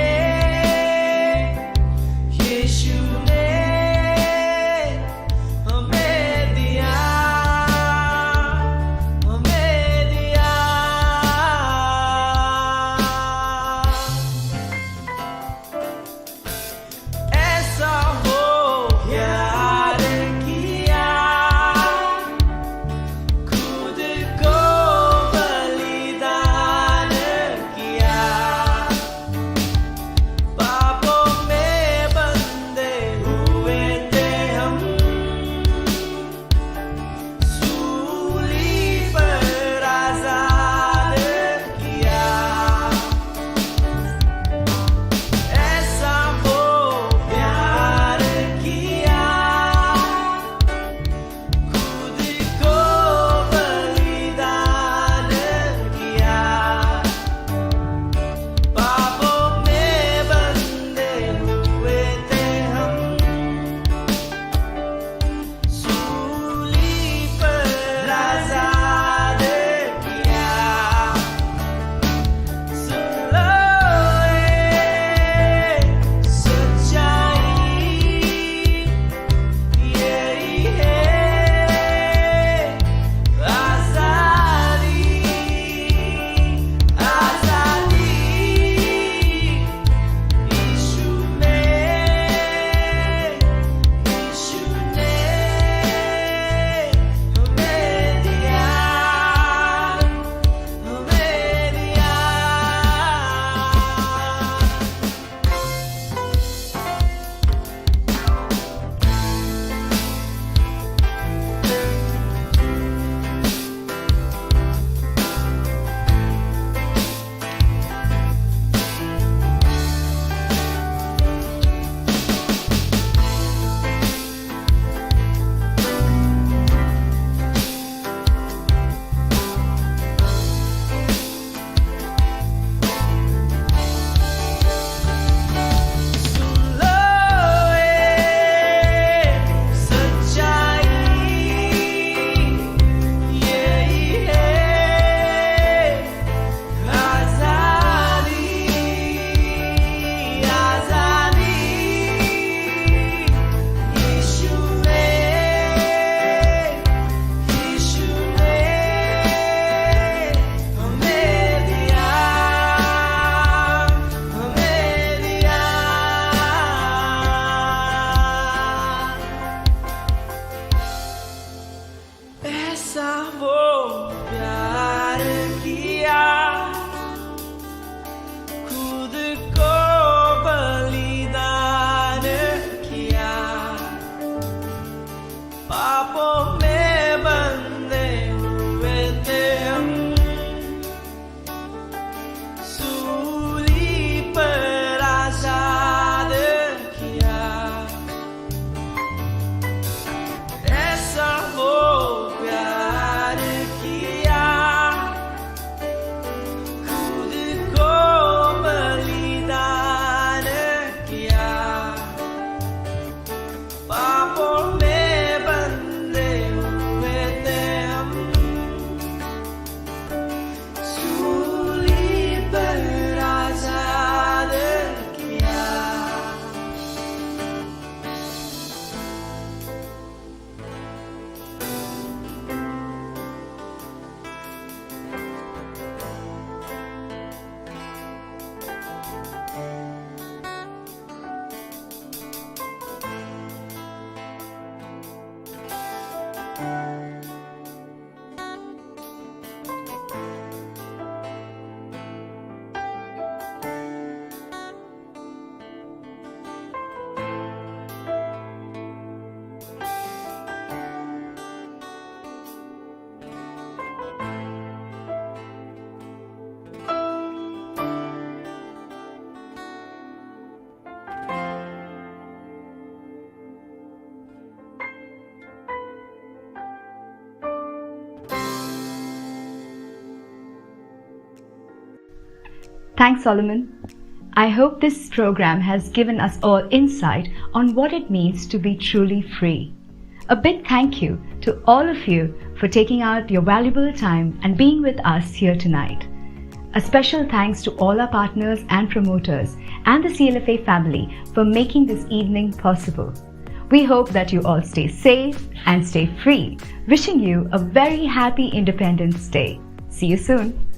Thanks, Solomon. I hope this program has given us all insight on what it means to be truly free. A big thank you to all of you for taking out your valuable time and being with us here tonight. A special thanks to all our partners and promoters and the CLFA family for making this evening possible. We hope that you all stay safe and stay free. Wishing you a very happy Independence Day. See you soon.